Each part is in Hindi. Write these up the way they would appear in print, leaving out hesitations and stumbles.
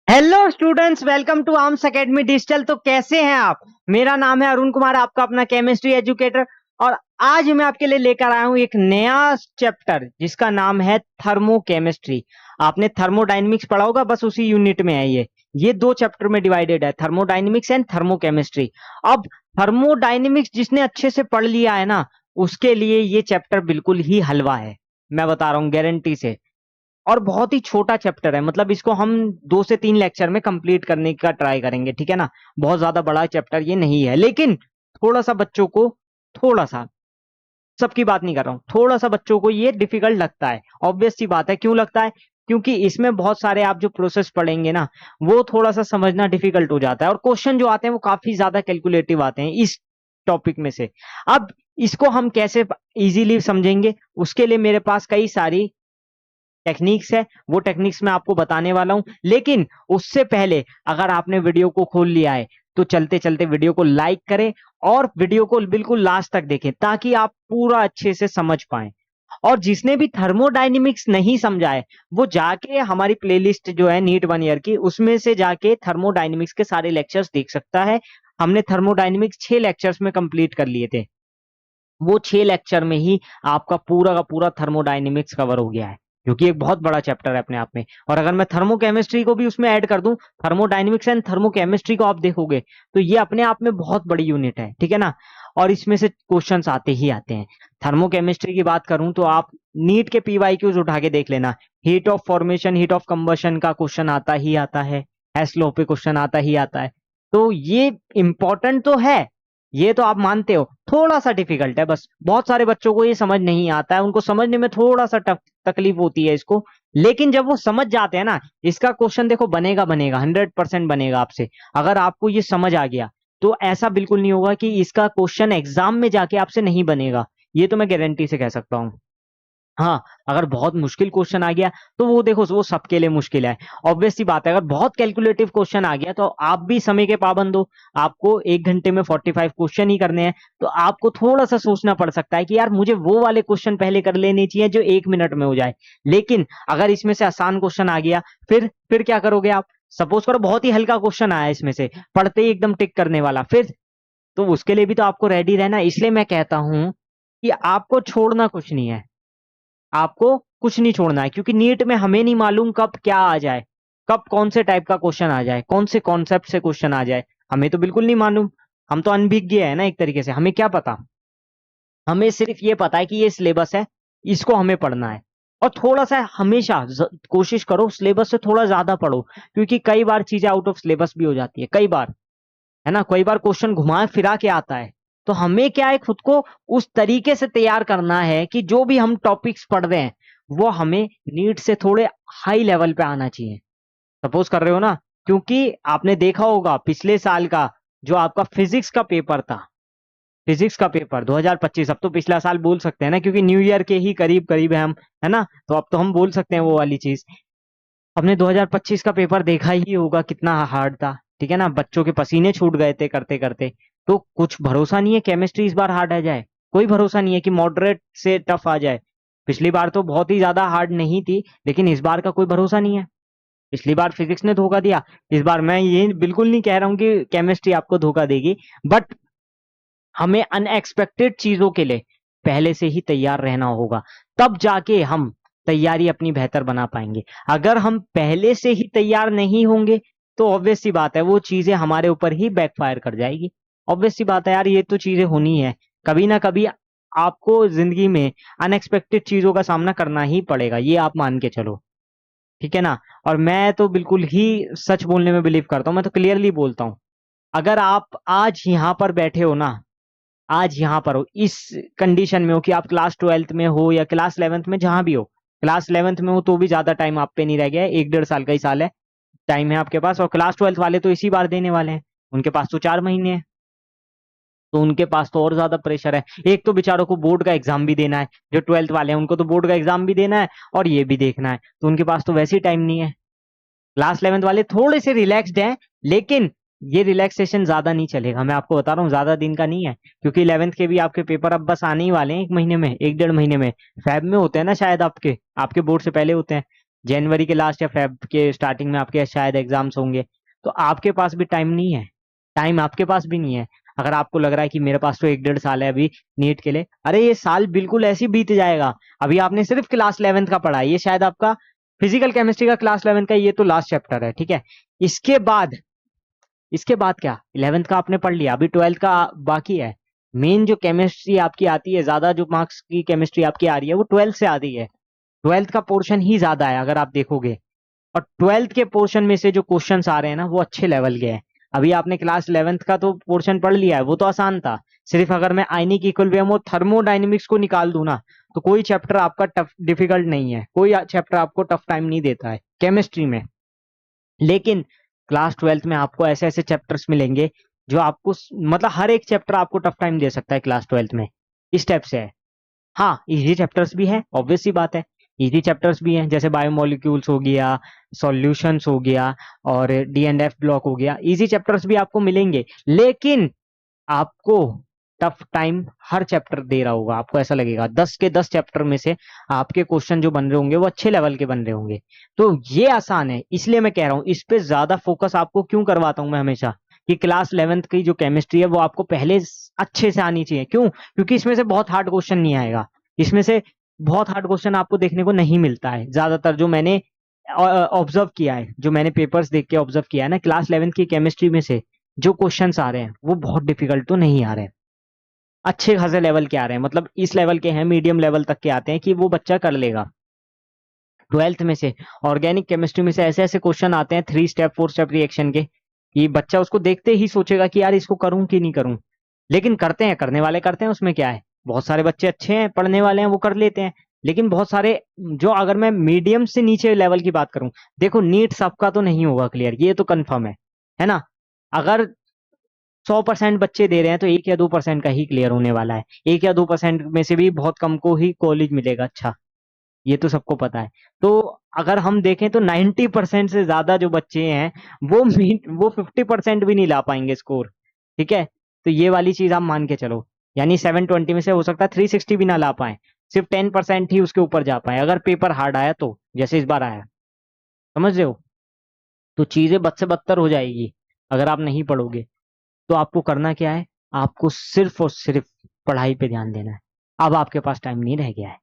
Hello students, welcome to Arms Academy Digital. तो कैसे हैं आप? मेरा नाम है अरुण कुमार, आपका अपना केमिस्ट्री एजुकेटर। और आज मैं आपके लिए लेकर आया हूं एक नया चैप्टर जिसका नाम है थर्मोकेमिस्ट्री। आपने थर्मोडायनेमिक्स पढ़ा होगा, बस उसी यूनिट में है ये दो चैप्टर में डिवाइडेड है, थर्मोडायनेमिक्स एंड थर्मोकेमिस्ट्री। अब थर्मोडायनेमिक्स जिसने अच्छे से पढ़ लिया है ना, उसके लिए ये चैप्टर बिल्कुल ही हलवा है, मैं बता रहा हूँ गारंटी से। और बहुत ही छोटा चैप्टर है, मतलब इसको हम 2 से 3 लेक्चर में कंप्लीट करने का ट्राई करेंगे, ठीक है ना। बहुत ज्यादा बड़ा चैप्टर ये नहीं है, लेकिन थोड़ा सा बच्चों को, थोड़ा सा, सबकी बात नहीं कर रहा हूं, थोड़ा सा बच्चों को ये डिफिकल्ट लगता है। ऑब्वियस सी बात है, क्यों लगता है? क्योंकि इसमें बहुत सारे आप जो प्रोसेस पढ़ेंगे ना, वो थोड़ा सा समझना डिफिकल्ट हो जाता है, और क्वेश्चन जो आते हैं वो काफी ज्यादा कैलकुलेटिव आते हैं इस टॉपिक में से। अब इसको हम कैसे इजीली समझेंगे, उसके लिए मेरे पास कई सारी टेक्निक्स है, वो टेक्निक्स मैं आपको बताने वाला हूं। लेकिन उससे पहले अगर आपने वीडियो को खोल लिया है तो चलते चलते वीडियो को लाइक करें और वीडियो को बिल्कुल लास्ट तक देखें, ताकि आप पूरा अच्छे से समझ पाएं। और जिसने भी थर्मोडायनेमिक्स नहीं समझा है, वो जाके हमारी प्लेलिस्ट जो है नीट 1 ईयर की, उसमें से जाके थर्मोडायनेमिक्स के सारे लेक्चर्स देख सकता है। हमने थर्मोडायनेमिक्स 6 लेक्चर्स में कंप्लीट कर लिए थे। वो 6 लेक्चर में ही आपका पूरा का पूरा थर्मोडायनेमिक्स कवर हो गया है, जो कि एक बहुत बड़ा चैप्टर है अपने आप में। और अगर मैं थर्मोकेमिस्ट्री को भी उसमें ऐड कर दूं, थर्मोडायनेमिक्स एंड थर्मोकेमिस्ट्री को आप देखोगे तो ये अपने आप में बहुत बड़ी यूनिट है, ठीक है ना। और इसमें से क्वेश्चंस आते ही आते हैं। थर्मोकेमिस्ट्री की बात करूं तो आप नीट के पीवाईक्यूज उठा के देख लेना, heat of formation, heat of combustion का क्वेश्चन आता ही आता है, हेस लॉ पे क्वेश्चन आता ही आता है। तो ये इंपॉर्टेंट तो है, ये तो आप मानते हो, थोड़ा सा डिफिकल्ट है, बस बहुत सारे बच्चों को ये समझ नहीं आता है, उनको समझने में थोड़ा सा तकलीफ होती है इसको। लेकिन जब वो समझ जाते हैं ना, इसका क्वेश्चन देखो बनेगा बनेगा, 100% बनेगा आपसे। अगर आपको ये समझ आ गया तो ऐसा बिल्कुल नहीं होगा कि इसका क्वेश्चन एग्जाम में जाके आपसे नहीं बनेगा, ये तो मैं गारंटी से कह सकता हूँ। हाँ, अगर बहुत मुश्किल क्वेश्चन आ गया तो वो देखो, वो सबके लिए मुश्किल है। ऑब्वियस सी बात है, अगर बहुत कैलकुलेटिव क्वेश्चन आ गया तो आप भी समय के पाबंद हो, आपको 1 घंटे में 45 क्वेश्चन ही करने हैं, तो आपको थोड़ा सा सोचना पड़ सकता है कि यार मुझे वो वाले क्वेश्चन पहले कर लेने चाहिए जो 1 मिनट में हो जाए। लेकिन अगर इसमें से आसान क्वेश्चन आ गया, फिर क्या करोगे आप? सपोज करो बहुत ही हल्का क्वेश्चन आया इसमें से, पढ़ते ही एकदम टिक करने वाला, फिर तो उसके लिए भी तो आपको रेडी रहना है। इसलिए मैं कहता हूं कि आपको छोड़ना कुछ नहीं है, आपको कुछ नहीं छोड़ना है, क्योंकि नीट में हमें नहीं मालूम कब क्या आ जाए, कब कौन से टाइप का क्वेश्चन आ जाए, कौन से कॉन्सेप्ट से क्वेश्चन आ जाए, हमें तो बिल्कुल नहीं मालूम। हम तो अनभिज्ञ है ना एक तरीके से, हमें क्या पता। हमें सिर्फ ये पता है कि ये सिलेबस है, इसको हमें पढ़ना है। और थोड़ा सा हमेशा कोशिश करो सिलेबस से थोड़ा ज्यादा पढ़ो, क्योंकि कई बार चीजें आउट ऑफ सिलेबस भी हो जाती है, कई बार, है ना, कई बार क्वेश्चन घुमा फिरा के आता है। तो हमें क्या है, खुद को उस तरीके से तैयार करना है कि जो भी हम टॉपिक्स पढ़ रहे हैं वो हमें नीट से थोड़े हाई लेवल पे आना चाहिए। सपोज कर रहे हो ना, क्योंकि आपने देखा होगा पिछले साल का जो आपका फिजिक्स का पेपर था, फिजिक्स का पेपर 2025, अब तो पिछला साल बोल सकते हैं ना, क्योंकि न्यू ईयर के ही करीब करीब है हम, है ना, तो अब तो हम बोल सकते हैं वो वाली चीज। हमने 2025 का पेपर देखा ही होगा, कितना हार्ड था, ठीक है ना, बच्चों के पसीने छूट गए थे करते करते। तो कुछ भरोसा नहीं है केमिस्ट्री इस बार हार्ड आ जाए, कोई भरोसा नहीं है कि मॉडरेट से टफ आ जाए। पिछली बार तो बहुत ही ज्यादा हार्ड नहीं थी, लेकिन इस बार का कोई भरोसा नहीं है। पिछली बार फिजिक्स ने धोखा दिया, इस बार मैं ये बिल्कुल नहीं कह रहा हूं कि केमिस्ट्री आपको धोखा देगी, बट हमें अनएक्सपेक्टेड चीजों के लिए पहले से ही तैयार रहना होगा, तब जाके हम तैयारी अपनी बेहतर बना पाएंगे। अगर हम पहले से ही तैयार नहीं होंगे तो ऑब्वियस सी बात है वो चीजें हमारे ऊपर ही बैकफायर कर जाएगी। ऑब्वियस सी बात है यार, ये तो चीजें होनी है, कभी ना कभी आपको जिंदगी में अनएक्सपेक्टेड चीजों का सामना करना ही पड़ेगा, ये आप मान के चलो, ठीक है ना। और मैं तो बिल्कुल ही सच बोलने में बिलीव करता हूँ, मैं तो क्लियरली बोलता हूँ। अगर आप आज यहाँ पर बैठे हो ना, आज यहाँ पर हो इस कंडीशन में हो कि आप क्लास 12th में हो या क्लास 11th में, जहां भी हो, क्लास 11th में हो तो भी ज्यादा टाइम आप पे नहीं रह गया है, 1 डेढ़ साल का ही साल है, टाइम है आपके पास। और क्लास 12th वाले तो इसी बार देने वाले हैं, उनके पास तो 4 महीने हैं, तो उनके पास तो और ज्यादा प्रेशर है। एक तो बेचारों को बोर्ड का एग्जाम भी देना है, जो 12th वाले हैं उनको तो बोर्ड का एग्जाम भी देना है और ये भी देखना है, तो उनके पास तो वैसे ही टाइम नहीं है। क्लास 11th वाले थोड़े से रिलैक्स्ड हैं, लेकिन ये रिलैक्सेशन ज्यादा नहीं चलेगा, मैं आपको बता रहा हूँ, ज्यादा दिन का नहीं है, क्योंकि 11th के भी आपके पेपर अब बस आने ही वाले हैं, 1 महीने में, 1 डेढ़ महीने में। फैब में होते हैं ना शायद, आपके आपके बोर्ड से पहले होते हैं। जनवरी के लास्ट या फेब के स्टार्टिंग में आपके शायद एग्जाम्स होंगे, तो आपके पास भी टाइम नहीं है, टाइम आपके पास भी नहीं है। अगर आपको लग रहा है कि मेरे पास तो 1 डेढ़ साल है अभी नीट के लिए, अरे ये साल बिल्कुल ऐसे ही बीत जाएगा। अभी आपने सिर्फ क्लास 11th का पढ़ा है, ये शायद आपका फिजिकल केमिस्ट्री का क्लास 11th का ये तो लास्ट चैप्टर है, ठीक है। इसके बाद इसके बाद क्या, 11th का आपने पढ़ लिया, अभी 12th का बाकी है। मेन जो केमिस्ट्री आपकी आती है, ज्यादा जो मार्क्स की केमिस्ट्री आपकी आ रही है वो 12th से आती है। 12th का पोर्शन ही ज्यादा है अगर आप देखोगे, और 12th के पोर्शन में से जो क्वेश्चंस आ रहे हैं ना वो अच्छे लेवल के हैं। अभी आपने क्लास 11th का तो पोर्शन पढ़ लिया है, वो तो आसान था। सिर्फ अगर मैं आयनिक इक्विलिब्रियम और थर्मोडायनेमिक्स को निकाल दूं ना, तो कोई चैप्टर आपका टफ डिफिकल्ट नहीं है, कोई चैप्टर आपको टफ टाइम नहीं देता है केमिस्ट्री में। लेकिन क्लास 12th में आपको ऐसे ऐसे चैप्टर्स मिलेंगे जो आपको मतलब हर एक चैप्टर आपको टफ टाइम दे सकता है क्लास 12th में, इस टाइप से है। हाँ, इजी चैप्टर्स भी हैं, ऑब्वियस सी बात है, इजी चैप्टर्स भी हैं, जैसे बायोमोलिक्यूल्स हो गया, सॉल्यूशंस हो गया, और डी एंड एफ ब्लॉक हो गया, इजी चैप्टर्स भी आपको मिलेंगे। लेकिन आपको टफ टाइम हर चैप्टर दे रहा होगा, आपको ऐसा लगेगा 10 के 10 चैप्टर में से आपके क्वेश्चन जो बन रहे होंगे वो अच्छे लेवल के बन रहे होंगे। तो ये आसान है, इसलिए मैं कह रहा हूँ इस पे ज्यादा फोकस आपको क्यों करवाता हूं मैं हमेशा, कि क्लास 11th की जो केमिस्ट्री है वो आपको पहले अच्छे से आनी चाहिए। क्यों? क्योंकि इसमें से बहुत हार्ड क्वेश्चन नहीं आएगा, इसमें से बहुत हार्ड क्वेश्चन आपको देखने को नहीं मिलता है ज्यादातर। जो मैंने ऑब्जर्व किया है, जो मैंने पेपर्स देख के ऑब्जर्व किया है ना, क्लास 11th की केमिस्ट्री में से जो क्वेश्चंस आ रहे हैं वो बहुत डिफिकल्ट तो नहीं आ रहे हैं, अच्छे खासे लेवल के आ रहे हैं, मतलब इस लेवल के हैं, मीडियम लेवल तक के आते हैं कि वो बच्चा कर लेगा। 12th में से ऑर्गेनिक केमिस्ट्री में से ऐसे ऐसे क्वेश्चन आते हैं 3 स्टेप 4 स्टेप रिएक्शन के, कि बच्चा उसको देखते ही सोचेगा कि यार इसको करूं कि नहीं करूं। लेकिन करते हैं, करने वाले करते हैं, उसमें क्या है, बहुत सारे बच्चे अच्छे हैं पढ़ने वाले हैं वो कर लेते हैं। लेकिन बहुत सारे जो, अगर मैं मीडियम से नीचे लेवल की बात करूं, देखो नीट सबका तो नहीं होगा क्लियर, ये तो कंफर्म है ना। अगर 100% बच्चे दे रहे हैं तो 1 या 2% का ही क्लियर होने वाला है, 1 या 2% में से भी बहुत कम को ही कॉलेज मिलेगा अच्छा, ये तो सबको पता है। तो अगर हम देखें तो 90% से ज्यादा जो बच्चे हैं वो 50% भी नहीं ला पाएंगे स्कोर, ठीक है। तो ये वाली चीज आप मान के चलो, यानी 720 में से हो सकता है 360 भी ना ला पाए, सिर्फ 10% ही उसके ऊपर जा पाए अगर पेपर हार्ड आया तो, जैसे इस बार आया, समझ रहे हो। तो चीजें बद से बदतर हो जाएगी अगर आप नहीं पढ़ोगे। तो आपको करना क्या है, आपको सिर्फ और सिर्फ पढ़ाई पे ध्यान देना है। अब आपके पास टाइम नहीं रह गया है,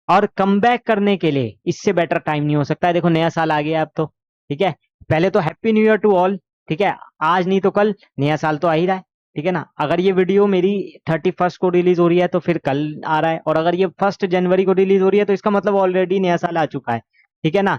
और कम बैक करने के लिए इससे बेटर टाइम नहीं हो सकता है। देखो नया साल आ गया अब तो, ठीक है। पहले तो happy new year to all, ठीक है। आज नहीं तो कल नया साल तो आ ही रहा है, ठीक है ना। अगर ये वीडियो मेरी 31st को रिलीज हो रही है तो फिर कल आ रहा है, और अगर ये 1 जनवरी को रिलीज हो रही है तो इसका मतलब ऑलरेडी नया साल आ चुका है, ठीक है ना।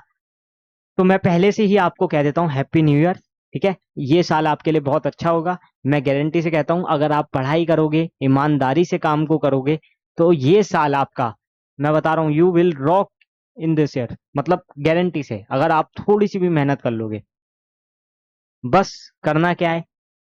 तो मैं पहले से ही आपको कह देता हूँ हैप्पी न्यू ईयर, ठीक है। ये साल आपके लिए बहुत अच्छा होगा, मैं गारंटी से कहता हूँ। अगर आप पढ़ाई करोगे, ईमानदारी से काम को करोगे, तो ये साल आपका, मैं बता रहा हूँ, you will rock in this year, मतलब गारंटी से, अगर आप थोड़ी सी भी मेहनत कर लोगे। बस करना क्या है,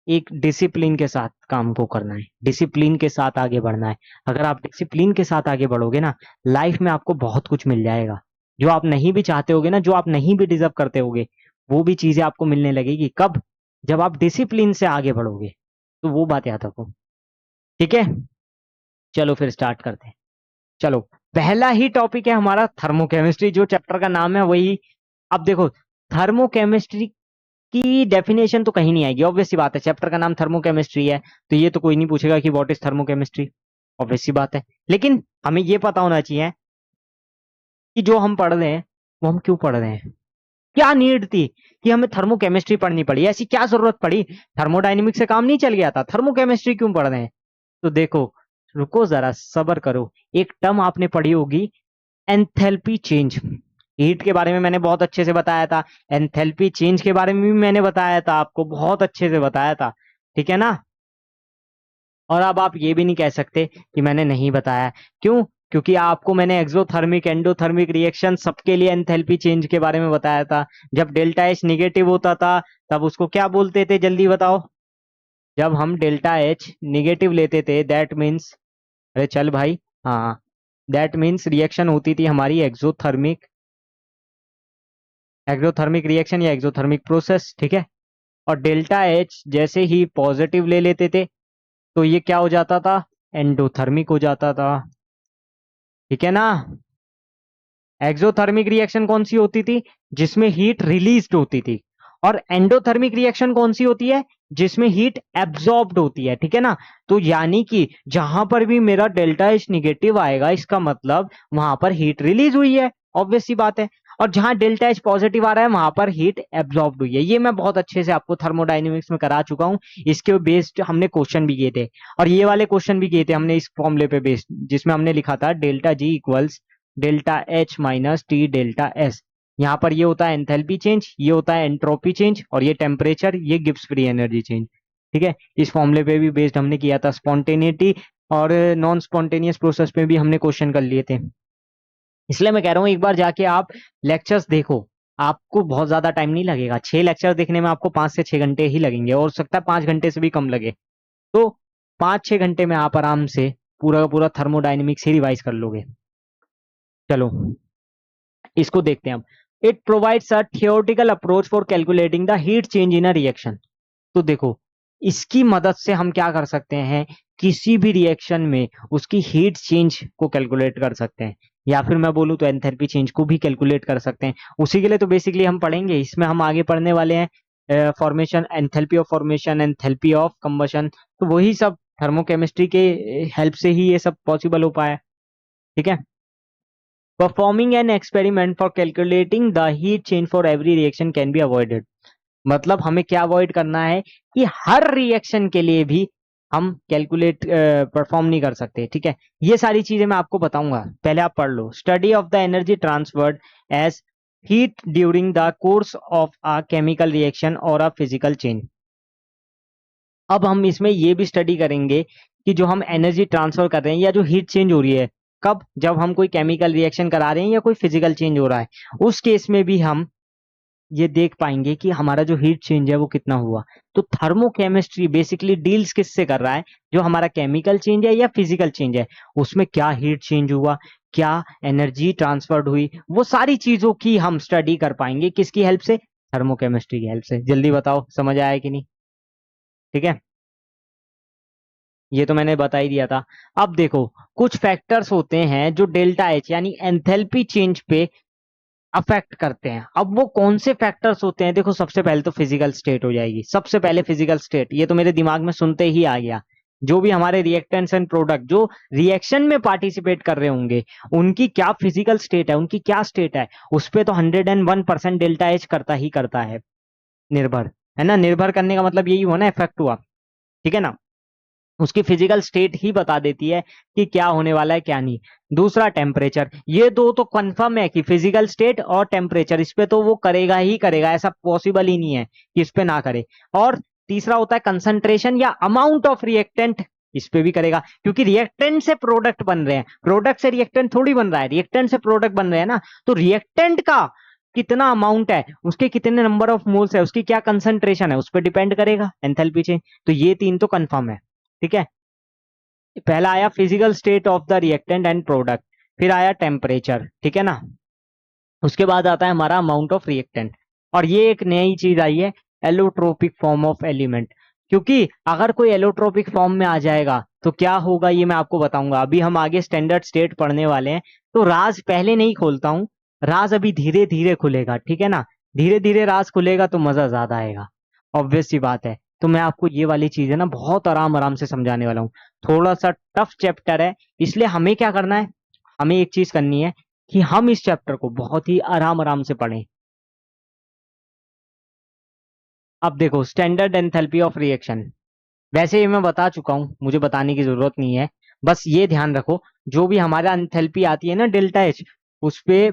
एक डिसिप्लिन के साथ काम को करना है, डिसिप्लिन के साथ आगे बढ़ना है। अगर आप डिसिप्लिन के साथ आगे बढ़ोगे ना, लाइफ में आपको बहुत कुछ मिल जाएगा, जो आप नहीं भी चाहते होगे ना, जो आप नहीं भी डिजर्व करते होगे, वो भी चीजें आपको मिलने लगेगी। कब? जब आप डिसिप्लिन से आगे बढ़ोगे। तो वो बात याद रखो, ठीक है। चलो फिर स्टार्ट करते हैं। चलो, पहला ही टॉपिक है हमारा थर्मोकेमिस्ट्री, जो चैप्टर का नाम है वही। अब देखो, थर्मोकेमिस्ट्री की डेफिनेशन तो कहीं नहीं आएगी, ऑब्वियस सी बात है, चैप्टर का नाम थर्मोकेमिस्ट्री है, तो ये तो कोई नहीं पूछेगा कि व्हाट इज थर्मोकेमिस्ट्री, ऑब्वियस सी बात है। लेकिन हमें ये पता होना चाहिए कि जो हम पढ़ रहे हैं वो हम क्यों पढ़ रहे हैं, क्या नीड थी कि हमें थर्मोकेमिस्ट्री पढ़नी पड़ी, ऐसी क्या जरूरत पड़ी, थर्मोडायनेमिक्स से काम नहीं चल गया था, थर्मोकेमिस्ट्री क्यों पढ़ रहे हैं। तो देखो, रुको जरा, सब्र करो। एक टर्म आपने पढ़ी होगी, एंथैल्पी चेंज। हीट के बारे में मैंने बहुत अच्छे से बताया था, एंथैल्पी चेंज के बारे में भी मैंने बताया था, आपको बहुत अच्छे से बताया था, ठीक है ना। और अब आप ये भी नहीं कह सकते कि मैंने नहीं बताया, क्यों? क्योंकि आपको मैंने एक्सोथर्मिक एंडोथर्मिक रिएक्शन सबके लिए एंथैल्पी चेंज के बारे में बताया था। जब डेल्टा एच निगेटिव होता था तब उसको क्या बोलते थे, जल्दी बताओ। जब हम डेल्टा एच निगेटिव लेते थे, दैट मीन्स, अरे चल भाई, हाँ, दैट मीन्स रिएक्शन होती थी हमारी एक्सोथर्मिक, एक्सोथर्मिक रिएक्शन या एक्सोथर्मिक प्रोसेस, ठीक है। और डेल्टा एच जैसे ही पॉजिटिव ले लेते थे तो ये क्या हो जाता था, एंडोथर्मिक हो जाता था, ठीक है ना। एक्सोथर्मिक रिएक्शन कौन सी होती थी? जिसमें हीट रिलीज्ड होती थी। और एंडोथर्मिक रिएक्शन कौन सी होती है? जिसमें हीट एब्जॉर्ब्ड होती है, ठीक है ना। तो यानी कि जहां पर भी मेरा डेल्टा एच निगेटिव आएगा, इसका मतलब वहां पर हीट रिलीज हुई है, ऑब्वियस सी बात है। और जहां डेल्टा एच पॉजिटिव आ रहा है, वहां पर हीट एब्जॉर्ब्ड हुई है। ये मैं बहुत अच्छे से आपको थर्मोडाइनमिक्स में करा चुका हूं। इसके बेस्ड हमने क्वेश्चन भी किए थे, और ये वाले क्वेश्चन भी किए थे हमने इस फॉर्मूले पे बेस्ड, जिसमें हमने लिखा था delta G equals delta H minus T delta S. यहाँ पर ये होता है एंथैल्पी चेंज, ये होता है एंट्रोपी चेंज, और ये टेम्परेचर, ये गिब्स फ्री एनर्जी चेंज। ठीक है, इस फॉर्मूले पे भी बेस्ड हमने किया था। स्पॉन्टेनिटी और नॉन स्पॉन्टेनियस प्रोसेस पे भी हमने क्वेश्चन कर लिए थे। इसलिए मैं कह रहा हूँ एक बार जाके आप लेक्चर्स देखो, आपको बहुत ज्यादा टाइम नहीं लगेगा। 6 लेक्चर देखने में आपको 5 से 6 घंटे ही लगेंगे, और हो सकता है 5 घंटे से भी कम लगे। तो 5-6 घंटे में आप आराम से पूरा का पूरा थर्मोडाइनमिक्स ही रिवाइज कर लोगे। चलो इसको देखते हैं अब। It provides a theoretical approach for calculating the heat change in a reaction. तो देखो, इसकी मदद से हम क्या कर सकते हैं, किसी भी रिएक्शन में उसकी हीट चेंज को कैलकुलेट कर सकते हैं, या फिर मैं बोलूँ तो एंथैल्पी चेंज को भी कैलकुलेट कर सकते हैं। उसी के लिए तो बेसिकली हम पढ़ेंगे, इसमें हम आगे पढ़ने वाले हैं formation, enthalpy of formation, enthalpy of combustion. तो वही सब थर्मोकेमिस्ट्री के हेल्प से ही ये सब पॉसिबल हो पाया। ठीक है, performing an experiment for calculating the heat change for every reaction can be avoided. मतलब हमें क्या अवॉइड करना है कि हर रिएक्शन के लिए भी हम कैलकुलेट परफॉर्म नहीं कर सकते। ठीक है, ये सारी चीजें मैं आपको बताऊंगा, पहले आप पढ़ लो। Study of the energy transferred as heat during the course of a chemical reaction और अ फिजिकल चेंज। अब हम इसमें ये भी स्टडी करेंगे कि जो हम एनर्जी ट्रांसफर कर रहे हैं या जो हीट चेंज हो रही है, कब, जब हम कोई केमिकल रिएक्शन करा रहे हैं या कोई फिजिकल चेंज हो रहा है, उस केस में भी हम ये देख पाएंगे कि हमारा जो हीट चेंज है वो कितना हुआ। तो थर्मोकेमिस्ट्री बेसिकली डील्स किससे कर रहा है, जो हमारा केमिकल चेंज है या फिजिकल चेंज है, उसमें क्या हीट चेंज हुआ, क्या एनर्जी ट्रांसफर्ड हुई, वो सारी चीजों की हम स्टडी कर पाएंगे। किसकी हेल्प से? थर्मोकेमिस्ट्री की हेल्प से। जल्दी बताओ समझ आया कि नहीं? ठीक है, ये तो मैंने बता ही दिया था। अब देखो, कुछ फैक्टर्स होते हैं जो डेल्टा एच यानी एंथैल्पी चेंज पे अफेक्ट करते हैं। अब वो कौन से फैक्टर्स होते हैं? देखो, सबसे पहले तो फिजिकल स्टेट हो जाएगी। सबसे पहले फिजिकल स्टेट, ये तो मेरे दिमाग में सुनते ही आ गया। जो भी हमारे रिएक्टेंट्स एंड प्रोडक्ट जो रिएक्शन में पार्टिसिपेट कर रहे होंगे, उनकी क्या फिजिकल स्टेट है, उनकी क्या स्टेट है, उस पे तो 101% डेल्टा एच करता ही करता है निर्भर। है ना, निर्भर करने का मतलब यही हुआ ना, इफेक्ट हुआ। ठीक है ना, उसकी फिजिकल स्टेट ही बता देती है कि क्या होने वाला है क्या नहीं। दूसरा टेम्परेचर, ये दो तो कंफर्म है कि फिजिकल स्टेट और टेम्परेचर, इस पे तो वो करेगा ही करेगा, ऐसा पॉसिबल ही नहीं है कि इस पे ना करे। और तीसरा होता है कंसंट्रेशन या अमाउंट ऑफ रिएक्टेंट, इस पे भी करेगा, क्योंकि रिएक्टेंट से प्रोडक्ट बन रहे हैं, प्रोडक्ट से रिएक्टेंट थोड़ी बन रहा है, रिएक्टेंट से प्रोडक्ट बन रहे हैं ना। तो रिएक्टेंट का कितना अमाउंट है, उसके कितने नंबर ऑफ मोल्स है, उसकी क्या कंसंट्रेशन है, उस पर डिपेंड करेगा एंथैल्पी चेंज। तो ये तीन तो कंफर्म है। ठीक है, पहला आया physical state of the reactant and product, फिर आया टेम्परेचर, ठीक है ना, उसके बाद आता है हमारा अमाउंट ऑफ रिएक्टेंट। और ये एक नई चीज आई है, एलोट्रोपिक फॉर्म ऑफ एलिमेंट। क्योंकि अगर कोई एलोट्रोपिक फॉर्म में आ जाएगा तो क्या होगा ये मैं आपको बताऊंगा। अभी हम आगे स्टैंडर्ड स्टेट पढ़ने वाले हैं, तो राज पहले नहीं खोलता हूं, राज अभी धीरे धीरे खुलेगा। ठीक है ना, धीरे धीरे राज खुलेगा तो मजा ज्यादा आएगा, ऑब्वियस सी बात है। तो मैं आपको ये वाली चीज है ना बहुत आराम आराम से समझाने वाला हूँ। थोड़ा सा टफ चैप्टर है, इसलिए हमें क्या करना है, हमें एक चीज करनी है कि हम इस चैप्टर को बहुत ही आराम आराम से पढ़ें। अब देखो, स्टैंडर्ड एंथैल्पी ऑफ रिएक्शन, वैसे ये मैं बता चुका हूं, मुझे बताने की जरूरत नहीं है। बस ये ध्यान रखो, जो भी हमारा एंथैल्पी आती है ना डेल्टा एच, उस पे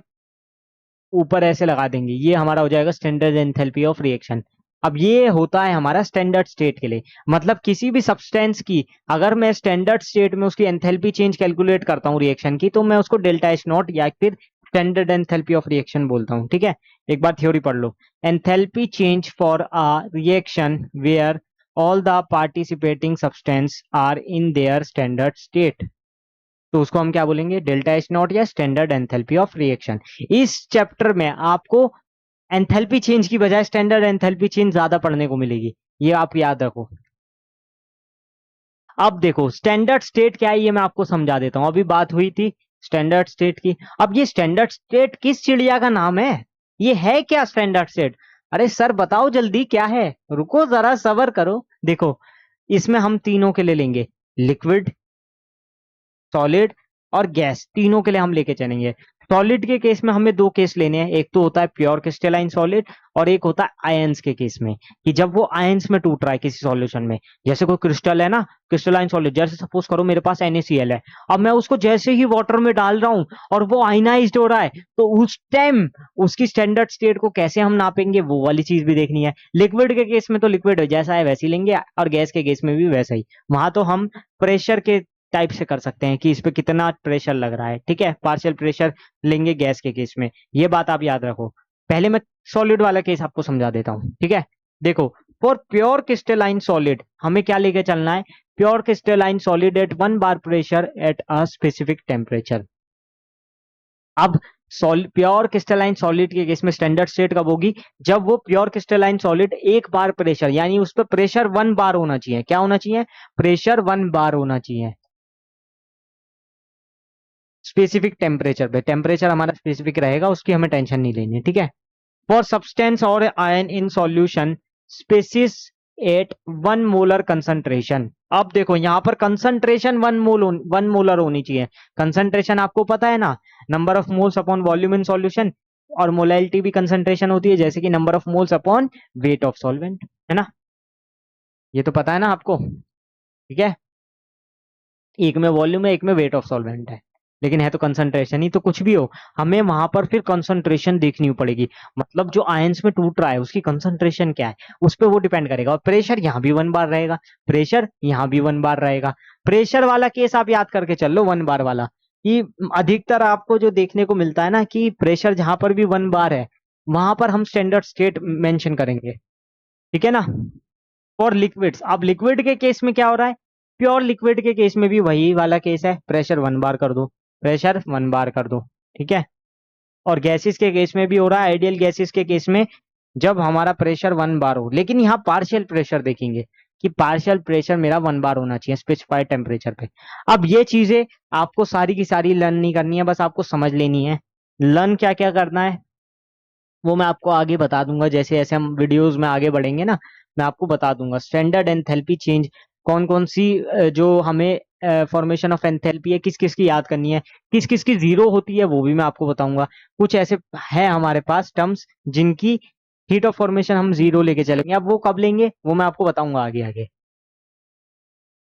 ऊपर ऐसे लगा देंगे, ये हमारा हो जाएगा स्टैंडर्ड एंथैल्पी ऑफ रिएक्शन। अब ये होता है हमारा स्टैंडर्ड स्टेट के लिए, मतलब किसी भी सब्सटेंस की अगर मैं स्टैंडर्ड स्टेट में उसकी एंथैल्पी चेंज कैलकुलेट करता हूँ रिएक्शन की, तो मैं उसको डेल्टा एच नॉट या फिर स्टैंडर्ड एंथैल्पी ऑफ रिएक्शन बोलता हूँ। ठीक है, एक बार थ्योरी पढ़ लो। Enthalpy change for a reaction where all the participating substance are in their standard state, तो उसको हम क्या बोलेंगे, डेल्टा एच नॉट या स्टैंडर्ड एंथैल्पी ऑफ रिएक्शन। इस चैप्टर में आपको एंथैल्पी चेंज की बजाय स्टैंडर्ड एंथैल्पी चेंज ज्यादा पढ़ने को मिलेगी, ये आप याद रखो। अब देखो स्टैंडर्ड स्टेट क्या है ये मैं आपको समझा देता हूं। अभी बात हुई थी स्टैंडर्ड स्टेट की। अब ये स्टैंडर्ड स्टेट किस चिड़िया का नाम है? ये है क्या स्टैंडर्ड स्टेट? अरे सर बताओ जल्दी क्या है, रुको जरा सब्र करो। देखो इसमें हम तीनों के लिए लेंगे, लिक्विड, सॉलिड और गैस, तीनों के लिए हम लेके चलेंगे। सॉलिड के केस में हमें दो केस लेने हैं, एक तो होता है प्योर क्रिस्टलाइन सॉलिड और एक होता है आयंस के केस में, कि जब वो आयंस में टूट रहा है किसी सॉल्यूशन में। जैसे कोई क्रिस्टल है ना, क्रिस्टलाइन सॉलिड, जैसे सपोज करो मेरे पास NaCl है, अब मैं उसको जैसे ही वाटर में डाल रहा हूं और वो आयनाइज्ड हो रहा है, तो उस टाइम उसकी स्टैंडर्ड स्टेट को कैसे हम नापेंगे, वो वाली चीज भी देखनी है। लिक्विड के केस में तो लिक्विड जैसा है वैसे ही लेंगे, और गैस के केस में भी वैसा ही। वहां तो हम प्रेशर के टाइप से कर सकते हैं कि इस पे कितना प्रेशर लग रहा है, ठीक है, पार्शियल प्रेशर लेंगे गैस के केस में। ये बात आप याद रखो। पहले मैं सॉलिड वाला केस आपको समझा देता हूं, ठीक है। देखो फॉर प्योर क्रिस्टलाइन सॉलिड हमें क्या लेके चलना है, pure crystalline solid at 1 bar pressure at a specific temperature. अब प्योर क्रिस्टलाइन सॉलिड के केस में स्टैंडर्ड स्टेट कब होगी, जब वो प्योर क्रिस्टलाइन सॉलिड 1 बार प्रेशर, यानी उस पर प्रेशर 1 बार होना चाहिए। क्या होना चाहिए? प्रेशर 1 बार होना चाहिए स्पेसिफिक टेम्परेचर पे। टेम्परेचर हमारा स्पेसिफिक रहेगा, उसकी हमें टेंशन नहीं लेनी है, ठीक है। फॉर सब्सटेंस और ion in solution species at 1 molar concentration. अब देखो यहां पर कंसंट्रेशन 1 मोलर होनी चाहिए। कंसंट्रेशन आपको पता है ना, number of moles upon volume in solution, और मोलैलिटी भी कंसंट्रेशन होती है, जैसे कि number of moles upon weight of solvent, है ना। ये तो पता है ना आपको, ठीक है। एक में वॉल्यूम है, एक में वेट ऑफ सॉल्वेंट है, लेकिन है तो कंसंट्रेशन ही। तो कुछ भी हो, हमें वहां पर फिर कंसंट्रेशन देखनी पड़ेगी, मतलब जो आयंस में टूट रहा है उसकी कंसंट्रेशन क्या है, उस पर वो डिपेंड करेगा। और प्रेशर यहाँ भी 1 बार रहेगा, प्रेशर यहाँ भी 1 बार रहेगा। प्रेशर वाला केस आप याद करके चल लो, 1 बार वाला, कि अधिकतर आपको जो देखने को मिलता है ना, कि प्रेशर जहां पर भी 1 बार है वहां पर हम स्टैंडर्ड स्टेट मेंशन करेंगे, ठीक है ना। और लिक्विड्स, अब लिक्विड के केस में क्या हो रहा है, प्योर लिक्विड के केस में भी वही वाला केस है, प्रेशर 1 बार कर दो, प्रेशर 1 बार कर दो, ठीक है। और गैसेस के केस में भी हो रहा है, आइडियल गैसेस के केस में, जब हमारा प्रेशर 1 बार हो। लेकिन यहाँ पार्शियल प्रेशर देखेंगे कि पार्शियल प्रेशर मेरा 1 बार होना चाहिए स्पेसिफाइड टेम्परेचर पे। अब ये चीजें आपको सारी की सारी लर्न नहीं करनी है, बस आपको समझ लेनी है। लर्न क्या क्या करना है वो मैं आपको आगे बता दूंगा, जैसे जैसे हम वीडियोस में आगे बढ़ेंगे ना, मैं आपको बता दूंगा स्टैंडर्ड एंथैल्पी चेंज कौन कौन सी जो हमें फॉर्मेशन ऑफ एंथैल्पी है किस किस की याद करनी है, किस किस की जीरो होती है वो भी मैं आपको बताऊंगा। कुछ ऐसे है हमारे पास टर्म्स जिनकी हीट ऑफ फॉर्मेशन हम जीरो लेके चलेंगे, अब वो कब लेंगे वो मैं आपको बताऊंगा आगे आगे।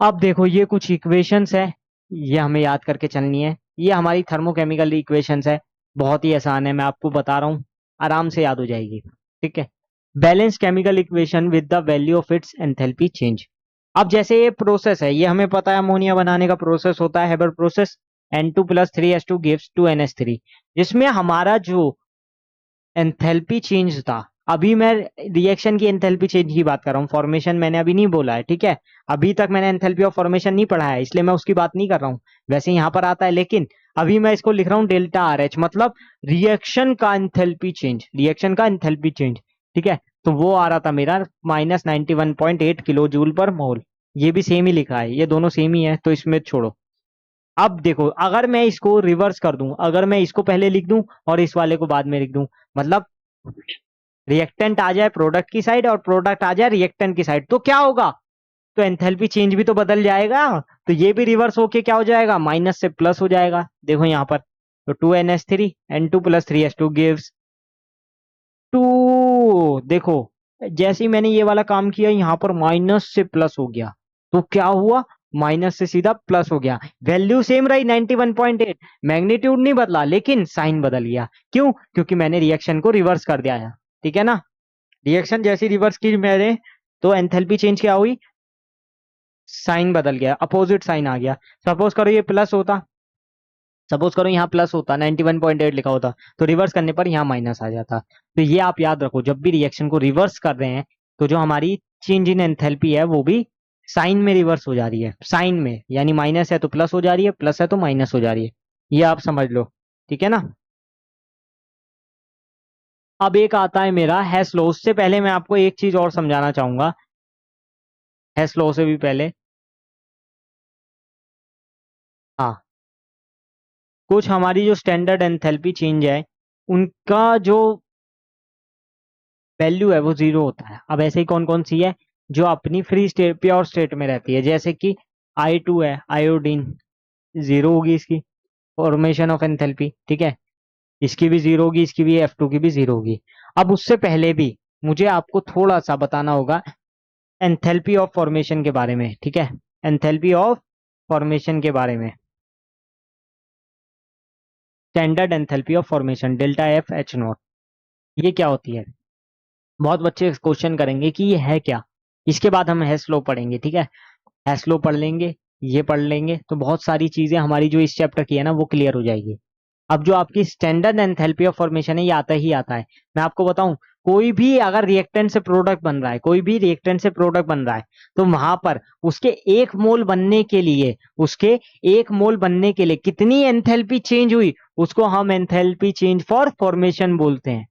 अब देखो ये कुछ इक्वेशंस है, ये हमें याद करके चलनी है। ये हमारी थर्मोकेमिकल इक्वेशंस है, बहुत ही आसान है, मैं आपको बता रहा हूँ, आराम से याद हो जाएगी, ठीक है। Balance chemical equation with the value of its enthalpy change. अब जैसे ये प्रोसेस है, ये हमें पता है अमोनिया बनाने का प्रोसेस होता है Haber process, N2+3H2 gives 2NH3, जिसमें हमारा जो एंथैल्पी चेंज था, अभी मैं रिएक्शन की एंथैल्पी चेंज की बात कर रहा हूँ, फॉर्मेशन मैंने अभी नहीं बोला है, ठीक है। अभी तक मैंने एंथैल्पी ऑफ फॉर्मेशन नहीं पढ़ा है, इसलिए मैं उसकी बात नहीं कर रहा हूँ, वैसे यहाँ पर आता है, लेकिन अभी मैं इसको लिख रहा हूँ डेल्टा RH, मतलब रिएक्शन का एंथैल्पी चेंज, रिएक्शन का एंथैल्पी चेंज, ठीक है। तो वो आ रहा था मेरा -91.8 किलो जूल पर मोल। ये भी सेम ही लिखा है, ये दोनों सेम ही है, तो इसमें छोड़ो। अब देखो अगर मैं इसको रिवर्स कर दूं, अगर मैं इसको पहले लिख दूं और इस वाले को बाद में लिख दूं, मतलब रिएक्टेंट आ जाए प्रोडक्ट की साइड और प्रोडक्ट आ जाए रिएक्टेंट की साइड, तो क्या होगा, तो एंथैल्पी चेंज भी तो बदल जाएगा। तो ये भी रिवर्स होके क्या हो जाएगा, माइनस से प्लस हो जाएगा, देखो यहाँ पर। तो 2NH3 N2+3H2 गिव्स 2, देखो जैसे ही मैंने ये वाला काम किया यहाँ पर माइनस से प्लस हो गया, तो क्या हुआ, माइनस से सीधा प्लस हो गया। वैल्यू सेम रही 91.8, मैग्नीट्यूड नहीं बदला लेकिन साइन बदल गया। क्यों? क्योंकि मैंने रिएक्शन को रिवर्स कर दिया है, ठीक है ना। रिएक्शन जैसी रिवर्स की मैंने, तो एंथैल्पी चेंज क्या हुई, साइन बदल गया, अपोजिट साइन आ गया। सपोज करो ये प्लस होता, सपोज करो यहाँ प्लस होता, 91.8 लिखा होता, तो रिवर्स करने पर यहाँ माइनस आ जाता। तो ये आप याद रखो, जब भी रिएक्शन को रिवर्स कर रहे हैं तो जो हमारी चेंज इन एंथैल्पी है वो भी साइन में रिवर्स हो जा रही है, साइन में, यानी माइनस है तो प्लस हो जा रही है, प्लस है तो माइनस हो जा रही है, ये आप समझ लो, ठीक है ना। अब एक आता है मेरा हेस लॉ, उससे पहले मैं आपको एक चीज और समझाना चाहूंगा, हेस लॉ से भी पहले। हाँ, कुछ हमारी जो स्टैंडर्ड एंथैल्पी चेंज है उनका जो वैल्यू है वो जीरो होता है। अब ऐसे ही कौन कौन सी है जो अपनी फ्री स्टेट प्योर स्टेट में रहती है, जैसे कि I2 है, आयोडीन, जीरो होगी इसकी फॉर्मेशन ऑफ एंथैल्पी, ठीक है। इसकी भी जीरो होगी, इसकी भी, F2 की भी जीरो होगी। अब उससे पहले भी मुझे आपको थोड़ा सा बताना होगा एंथैल्पी ऑफ फॉर्मेशन के बारे में, ठीक है। एंथैल्पी ऑफ फॉर्मेशन के बारे में, standard enthalpy of formation delta F H not, ये क्या होती है। बहुत बच्चे क्वेश्चन करेंगे कि ये है क्या। इसके बाद हम हेस लॉ पढ़ेंगे, ठीक है। हेस लॉ पढ़ लेंगे, ये पढ़ लेंगे, तो बहुत सारी चीजें हमारी जो इस चैप्टर की है ना वो क्लियर हो जाएगी। अब जो आपकी स्टैंडर्ड एंथैल्पी ऑफ फॉर्मेशन है ये आता ही आता है। मैं आपको बताऊं, कोई भी अगर रिएक्टेंट से प्रोडक्ट बन रहा है, कोई भी रिएक्टेंट से प्रोडक्ट बन रहा है, तो वहां पर उसके एक मोल बनने के लिए, उसके एक मोल बनने के लिए कितनी एंथैल्पी चेंज हुई, उसको हम एंथैल्पी चेंज फॉर फॉर्मेशन बोलते हैं।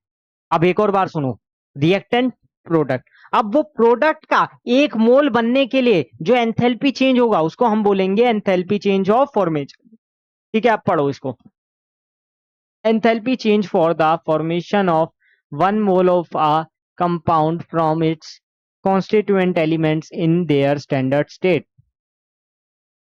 अब एक और बार सुनो, रिएक्टेंट, प्रोडक्ट, अब वो प्रोडक्ट का एक मोल बनने के लिए जो एंथैल्पी चेंज होगा उसको हम बोलेंगे एंथैल्पी चेंज ऑफ फॉर्मेशन, ठीक है। आप पढ़ो इसको, enthalpy change for the formation of 1 mole of a compound from its constituent elements in their standard state,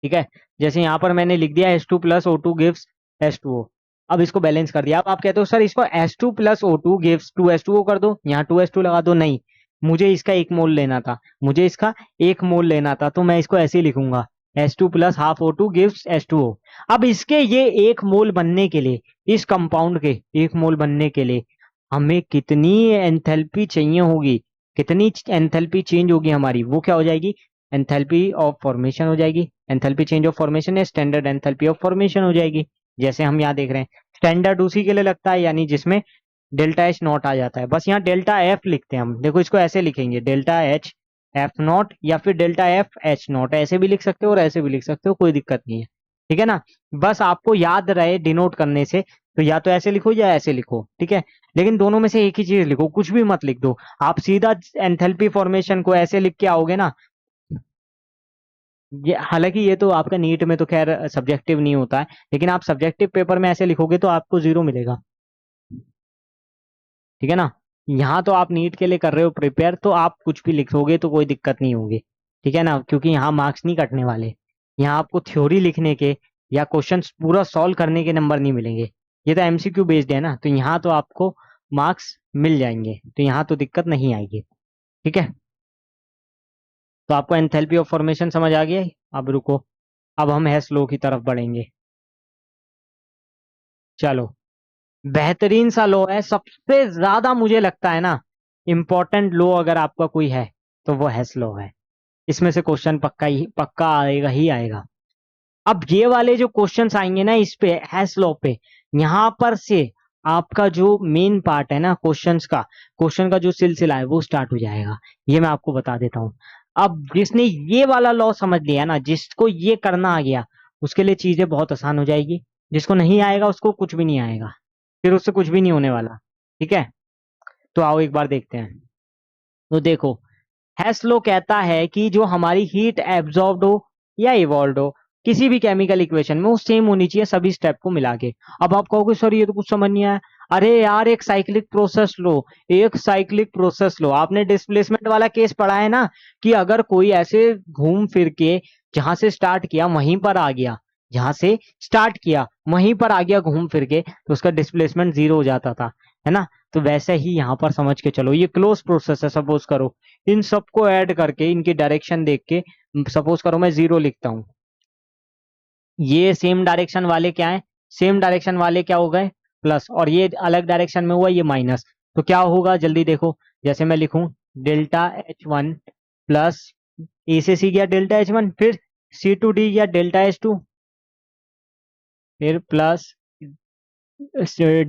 ठीक है। जैसे यहां पर मैंने लिख दिया H2 plus O2 gives H2O। अब इसको बैलेंस कर दिया। अब आप कहते हो सर इसको H2 plus O2 gives 2H2O कर दो, यहाँ 2H2 लगा दो। नहीं, मुझे इसका एक मोल लेना था, मुझे इसका एक मोल लेना था, तो मैं इसको ऐसे ही लिखूंगा H2 plus half O2 gives H2O। अब इसके ये एक मोल बनने के लिए, इस कंपाउंड के एक मोल बनने के लिए हमें कितनी एंथैल्पी चाहिए होगी, कितनी एंथैल्पी चेंज होगी हमारी, वो क्या हो जाएगी, एंथैल्पी ऑफ फॉर्मेशन हो जाएगी। एंथैल्पी चेंज ऑफ फॉर्मेशन है स्टैंडर्ड एंथैल्पी ऑफ फॉर्मेशन हो जाएगी। जैसे हम यहाँ देख रहे हैं, स्टैंडर्ड उसी के लिए लगता है यानी जिसमें डेल्टा एच नॉट आ जाता है। बस यहाँ डेल्टा एफ लिखते हैं हम, देखो इसको ऐसे लिखेंगे डेल्टा एच एफ नॉट, या फिर डेल्टा एफ एच नॉट, ऐसे भी लिख सकते हो और ऐसे भी लिख सकते हो, कोई दिक्कत नहीं है, ठीक है ना। बस आपको याद रहे डिनोट करने से, तो या तो ऐसे लिखो या ऐसे लिखो, ठीक है। लेकिन दोनों में से एक ही चीज लिखो, कुछ भी मत लिख दो। आप सीधा एंथैल्पी फॉर्मेशन को ऐसे लिख के आओगे ना, ये हालांकि ये तो आपका नीट में तो खैर सब्जेक्टिव नहीं होता है, लेकिन आप सब्जेक्टिव पेपर में ऐसे लिखोगे तो आपको जीरो मिलेगा, ठीक है ना। यहाँ तो आप नीट के लिए कर रहे हो प्रिपेयर, तो आप कुछ भी लिखोगे तो कोई दिक्कत नहीं होगी, ठीक है ना, क्योंकि यहाँ मार्क्स नहीं कटने वाले। यहाँ आपको थ्योरी लिखने के या क्वेश्चंस पूरा सॉल्व करने के नंबर नहीं मिलेंगे। ये तो एमसीक्यू बेस्ड है ना, तो यहाँ तो आपको मार्क्स मिल जाएंगे, तो यहाँ तो दिक्कत नहीं आएगी, ठीक है। तो आपको एंथैल्पी ऑफ फॉर्मेशन समझ आ गया है? अब रुको, अब हम हेस लॉ की तरफ बढ़ेंगे। चलो, बेहतरीन सा लॉ है, सबसे ज्यादा मुझे लगता है ना इंपॉर्टेंट लॉ अगर आपका कोई है तो वो हेस लॉ है। इसमें से क्वेश्चन पक्का आएगा ही आएगा। अब ये वाले जो क्वेश्चंस आएंगे ना इस पे, हेस लॉ पे, यहाँ पर से आपका जो मेन पार्ट है ना क्वेश्चंस का, क्वेश्चन का जो सिलसिला है वो स्टार्ट हो जाएगा। ये मैं आपको बता देता हूँ। अब जिसने ये वाला लॉ समझ लिया ना, जिसको ये करना आ गया, उसके लिए चीजें बहुत आसान हो जाएगी। जिसको नहीं आएगा उसको कुछ भी नहीं आएगा, फिर उससे कुछ भी नहीं होने वाला, ठीक है। तो आओ एक बार देखते हैं। तो देखो, हेस लॉ कहता है कि जो हमारी हीट एब्जॉर्ब्ड हो या इवॉल्व हो किसी भी केमिकल इक्वेशन में, वो सेम होनी चाहिए सभी स्टेप को मिला के। अब आप कहोगे सर ये तो कुछ समझ नहीं आया। अरे यार, एक साइक्लिक प्रोसेस लो, एक साइक्लिक प्रोसेस लो। आपने डिस्प्लेसमेंट वाला केस पढ़ा है ना, कि अगर कोई ऐसे घूम फिर के जहां से स्टार्ट किया वहीं पर आ गया, जहां से स्टार्ट किया वहीं पर आ गया घूम फिर के, तो उसका डिस्प्लेसमेंट जीरो हो जाता था, है ना। तो वैसे ही यहाँ पर समझ के चलो, ये क्लोज प्रोसेस है। सपोज करो इन सबको ऐड करके, इनकी डायरेक्शन देख के, सपोज करो मैं जीरो लिखता हूं, ये सेम डायरेक्शन वाले क्या है, सेम डायरेक्शन वाले क्या हो गए प्लस, और ये अलग डायरेक्शन में हुआ ये माइनस। तो क्या होगा जल्दी देखो, जैसे मैं लिखूं डेल्टा H1 प्लस, ए से सी गया डेल्टा H1, फिर C to D गया डेल्टा H2, फिर प्लस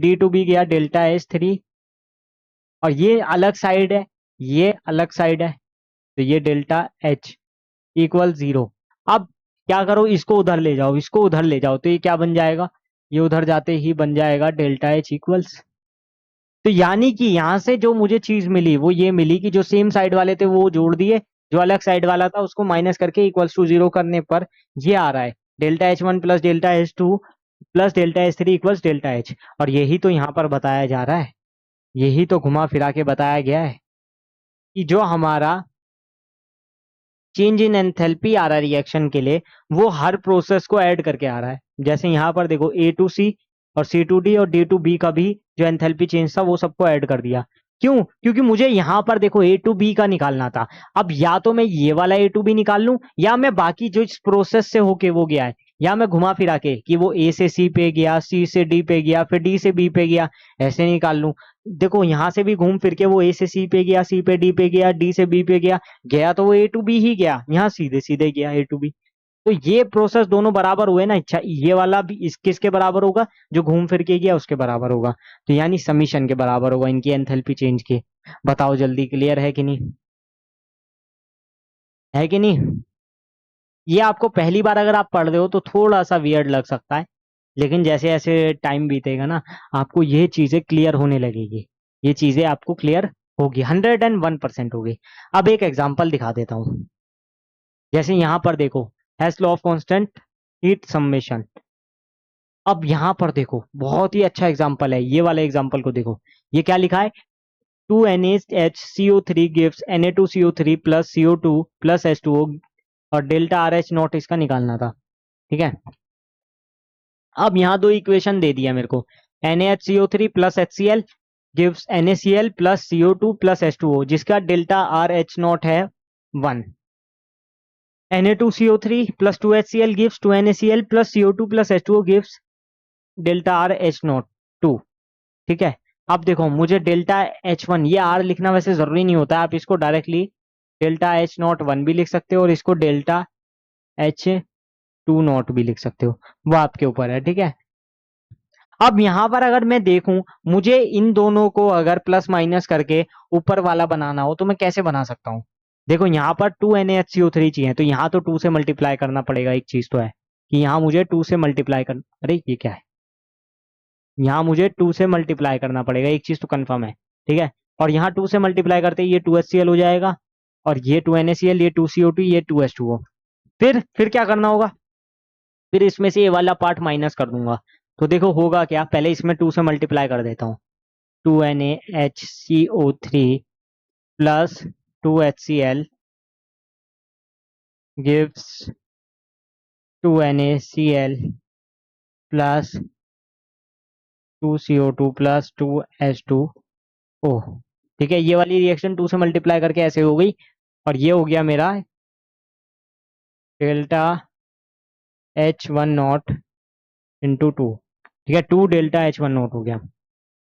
D to B गया डेल्टा H3, और ये अलग साइड है, ये अलग साइड है, तो ये डेल्टा H इक्वल जीरो। अब क्या करो, इसको उधर ले जाओ, इसको उधर ले जाओ, तो ये क्या बन जाएगा, ये उधर जाते ही बन जाएगा डेल्टा H इक्वल्स। तो यानी कि यहां से जो मुझे चीज मिली वो ये मिली कि जो सेम साइड वाले थे वो जोड़ दिए, जो अलग साइड वाला था उसको माइनस करके इक्वल्स टू जीरो करने पर ये आ रहा है delta H1 plus delta H2 plus delta H three equals delta H. और यही तो यहाँ पर बताया जा रहा है, यही तो घुमा फिरा के बताया गया है कि जो हमारा चेंज इन एंथैल्पी आ रहा है रिएक्शन के लिए, वो हर प्रोसेस को ऐड करके आ रहा है। जैसे यहाँ पर देखो ए टू सी और सी टू डी और डी टू बी का भी जो एंथैल्पी चेंज था वो सबको ऐड कर दिया। क्यों? क्योंकि मुझे यहाँ पर देखो ए टू बी का निकालना था। अब या तो मैं ये वाला ए टू बी निकाल लूं, या मैं बाकी जो इस प्रोसेस से होके वो गया है, या मैं घुमा फिरा के कि वो ए से सी पे गया, सी से डी पे गया, फिर डी से बी पे गया, ऐसे निकाल लूं। देखो यहाँ से भी घूम फिर के वो ए से सी पे गया, सी पे डी पे गया, डी से बी पे गया, गया तो वो ए टू बी ही गया, यहाँ सीधे सीधे गया ए टू बी। तो ये प्रोसेस दोनों बराबर हुए ना। अच्छा, ये वाला भी इस किसके बराबर होगा? जो घूम फिर के गया उसके बराबर होगा। तो यानी समीशन के बराबर होगा इनकी एंथैल्पी चेंज के। बताओ जल्दी, क्लियर है कि नहीं? है कि नहीं? ये आपको पहली बार अगर आप पढ़ रहे हो तो थोड़ा सा वियर्ड लग सकता है, लेकिन जैसे जैसे टाइम बीतेगा ना, आपको ये चीजें क्लियर होने लगेगी। ये चीजें आपको क्लियर होगी, 101% होगी। अब एक एग्जांपल दिखा देता हूँ। जैसे यहाँ पर देखो, Hess law of constant heat सम्मेशन। अब यहाँ पर देखो, बहुत ही अच्छा एग्जांपल है, ये वाले एग्जांपल को देखो। ये क्या लिखा है? 2NaHCO3 gives Na2CO3 plus CO2 plus H2O, और डेल्टा आर एच नॉट इसका निकालना था। ठीक है, अब यहाँ दो इक्वेशन दे दिया मेरे को। NaHCO3 plus HCl gives NaCl plus CO2 plus H2O, जिसका डेल्टा आर एच नॉट है 1। Na2CO3 plus 2HCl gives 2NaCl plus CO2 plus H2O gives delta R H not 2। ठीक है, अब देखो मुझे डेल्टा एच वन, ये आर लिखना वैसे जरूरी नहीं होता है, आप इसको directly delta H not one भी लिख सकते हो और इसको डेल्टा एच टू नॉट भी लिख सकते हो, वो आपके ऊपर है। ठीक है, अब यहां पर अगर मैं देखूं, मुझे इन दोनों को अगर प्लस माइनस करके ऊपर वाला बनाना हो तो मैं कैसे बना सकता हूं? देखो यहाँ पर 2NaHCO3 चाहिए, तो यहाँ तो 2 से मल्टीप्लाई करना पड़ेगा। एक चीज तो है कि यहाँ मुझे 2 से मल्टीप्लाई कर, अरे ये क्या है, यहाँ मुझे 2 से मल्टीप्लाई करना पड़ेगा, एक चीज तो कंफर्म है। ठीक है, और यहाँ 2 से मल्टीप्लाई करते ही ये 2HCl हो जाएगा, और ये 2NaCl, ये 2CO2, ये 2H2O। फिर क्या करना होगा? फिर इसमें से ये वाला पार्ट माइनस कर दूंगा। तो देखो होगा क्या, पहले इसमें 2 से मल्टीप्लाई कर देता हूँ। 2NaHCO3 plus 2HCl gives 2NaCl plus 2CO2 plus 2H2O। ठीक है, ये वाली रिएक्शन 2 से मल्टीप्लाई करके ऐसे हो गई, और ये हो गया मेरा delta H one not into two. ठीक है, 2 डेल्टा एच वन नॉट हो गया।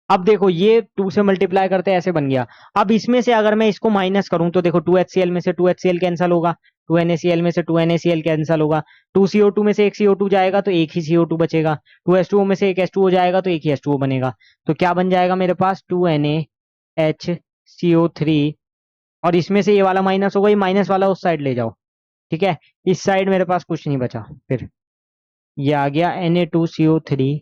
अब देखो ये 2 से मल्टीप्लाई करते ऐसे बन गया। अब इसमें से अगर मैं इसको माइनस करूं तो देखो 2HCl में से 2HCl कैंसिल होगा, 2NaCl में से 2NaCl कैंसिल होगा, 2CO2 में से एक CO2 जाएगा तो एक ही CO2 बचेगा, 2H2O में से एक H2O जाएगा तो एक ही H2O बनेगा। तो क्या बन जाएगा मेरे पास? 2NaHCO3, और इसमें से ये वाला माइनस होगा, ये माइनस वाला उस साइड ले जाओ। ठीक है, इस साइड मेरे पास कुछ नहीं बचा। फिर ये आ गया Na2CO3,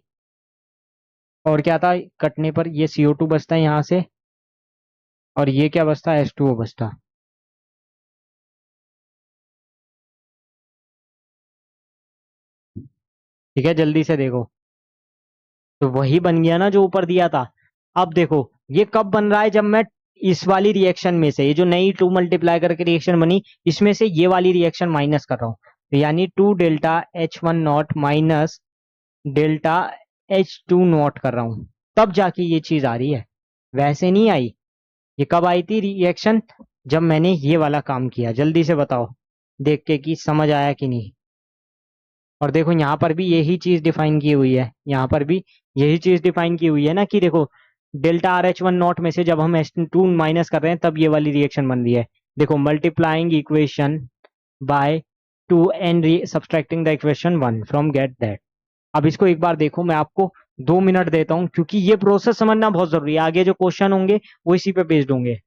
और क्या था कटने पर? ये CO2 बचता है यहाँ से, और ये क्या बचता है? H2O बचता। ठीक है, जल्दी से देखो, तो वही बन गया ना जो ऊपर दिया था। अब देखो ये कब बन रहा है? जब मैं इस वाली रिएक्शन में से, ये जो नई 2 मल्टीप्लाई करके रिएक्शन बनी, इसमें से ये वाली रिएक्शन माइनस कर रहा हूँ, तो यानी 2 delta H one not minus delta H two not कर रहा हूँ, तब जाके ये चीज आ रही है। वैसे नहीं आई। ये कब आई थी रिएक्शन? जब मैंने ये वाला काम किया। जल्दी से बताओ देख के कि समझ आया कि नहीं। और देखो यहाँ पर भी यही चीज डिफाइन की हुई है, यहाँ पर भी यही चीज डिफाइन की हुई है ना, कि देखो delta R H one not में से जब हम एच टू माइनस कर रहे हैं तब ये वाली रिएक्शन बन रही है। देखो multiplying equation by two and subtracting the equation one from get that. अब इसको एक बार देखो, मैं आपको 2 मिनट देता हूँ, क्योंकि ये प्रोसेस समझना बहुत जरूरी है, आगे जो क्वेश्चन होंगे वो इसी पे बेस्ड होंगे।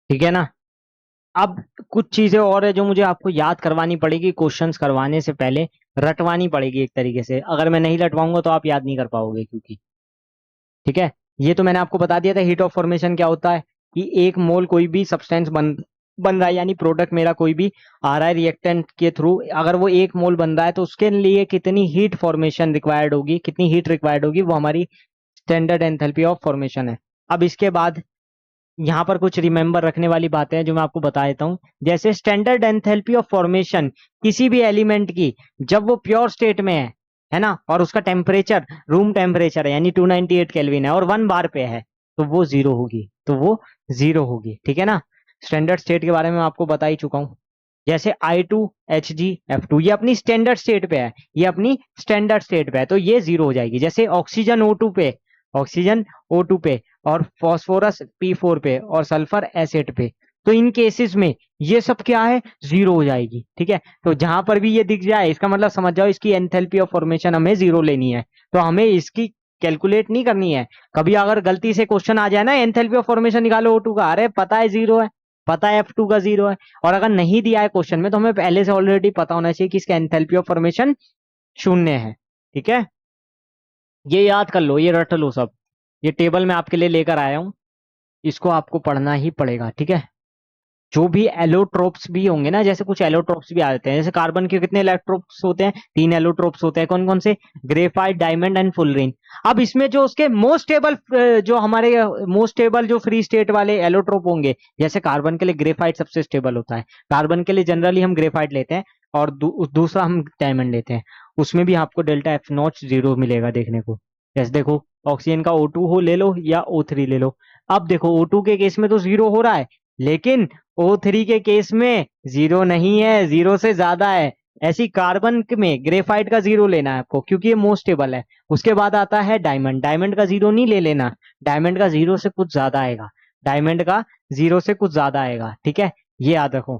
ठीक है ना। अब कुछ चीजें और है जो मुझे आपको याद करवानी पड़ेगी, क्वेश्चंस करवाने से पहले रटवानी पड़ेगी एक तरीके से। अगर मैं नहीं रटवाऊंगा तो आप याद नहीं कर पाओगे, क्योंकि ठीक है। ये तो मैंने आपको बता दिया था हीट ऑफ फॉर्मेशन क्या होता है, कि एक मोल कोई भी सब्सटेंस बन रहा है, यानी प्रोडक्ट मेरा कोई भी आ रहा है रिएक्टेंट के थ्रू, अगर वो एक मोल बन रहा है तो उसके लिए कितनी हीट फॉर्मेशन रिक्वायर्ड होगी, कितनी हीट रिक्वायर्ड होगी, वो हमारी स्टैंडर्ड एंथैल्पी ऑफ फॉर्मेशन है। अब इसके बाद यहाँ पर कुछ रिमेंबर रखने वाली बातें हैं जो मैं आपको बता देता हूँ। जैसे स्टैंडर्ड एंथैल्पी ऑफ फॉर्मेशन किसी भी एलिमेंट की जब वो प्योर स्टेट में है ना, और उसका टेम्परेचर रूम टेम्परेचर है यानी 298 केल्विन है और 1 बार पे है, तो वो जीरो होगी, तो वो जीरो होगी। ठीक है ना। स्टैंडर्ड स्टेट के बारे में मैं आपको बता ही चुका हूँ। जैसे I2HgF2 ये अपनी स्टैंडर्ड स्टेट पे है, ये अपनी स्टैंडर्ड स्टेट पे है, तो ये जीरो हो जाएगी। जैसे ऑक्सीजन O2 पे, ऑक्सीजन O2 पे और फॉस्फोरस P4 पे और सल्फर एसिड पे, तो इन केसेस में ये सब क्या है, जीरो हो जाएगी। ठीक है। तो जहां पर भी ये दिख जाए इसका मतलब समझ जाओ इसकी एंथैल्पी ऑफ फॉर्मेशन हमें जीरो लेनी है, तो हमें इसकी कैलकुलेट नहीं करनी है। कभी अगर गलती से क्वेश्चन आ जाए ना एंथैल्पी ऑफ फॉर्मेशन निकालो O2 का, अरे पता है जीरो है, पता है F2 का जीरो है, और अगर नहीं दिया है क्वेश्चन में तो हमें पहले से ऑलरेडी पता होना चाहिए कि इसका एंथैल्पी ऑफ फॉर्मेशन शून्य है। ठीक है। ये याद कर लो, ये रट लो सब। ये टेबल मैं आपके लिए लेकर आया हूं, इसको आपको पढ़ना ही पड़ेगा। ठीक है। जो भी एलोट्रोप्स भी होंगे ना, जैसे कुछ एलोट्रोप्स भी आ जाते हैं, जैसे कार्बन के कितने एलोट्रोप्स होते हैं, 3 एलोट्रोप्स होते हैं। कौन कौन से? Graphite, diamond and fullerene. अब इसमें जो उसके मोस्ट स्टेबल, जो हमारे मोस्ट स्टेबल जो फ्री स्टेट वाले एलोट्रोप होंगे, जैसे कार्बन के लिए ग्रेफाइट सबसे स्टेबल होता है, कार्बन के लिए जनरली हम ग्रेफाइट लेते हैं, और दूसरा हम डायमंड लेते हैं। उसमें भी आपको डेल्टा एफ नॉट जीरो मिलेगा देखने को। जैसे देखो ऑक्सीजन का O2 हो ले लो या O3 ले लो। अब देखो O2 के केस में तो जीरो हो रहा है, लेकिन O3 के केस में जीरो नहीं है, जीरो से ज्यादा है। ऐसी कार्बन में ग्रेफाइट का जीरो लेना है आपको, क्योंकि ये मोस्ट स्टेबल है। उसके बाद आता है डायमंड, डायमंड का जीरो नहीं ले लेना, डायमंड का जीरो से कुछ ज्यादा आएगा, डायमंड का जीरो से कुछ ज्यादा आएगा। ठीक है, ये याद रखो।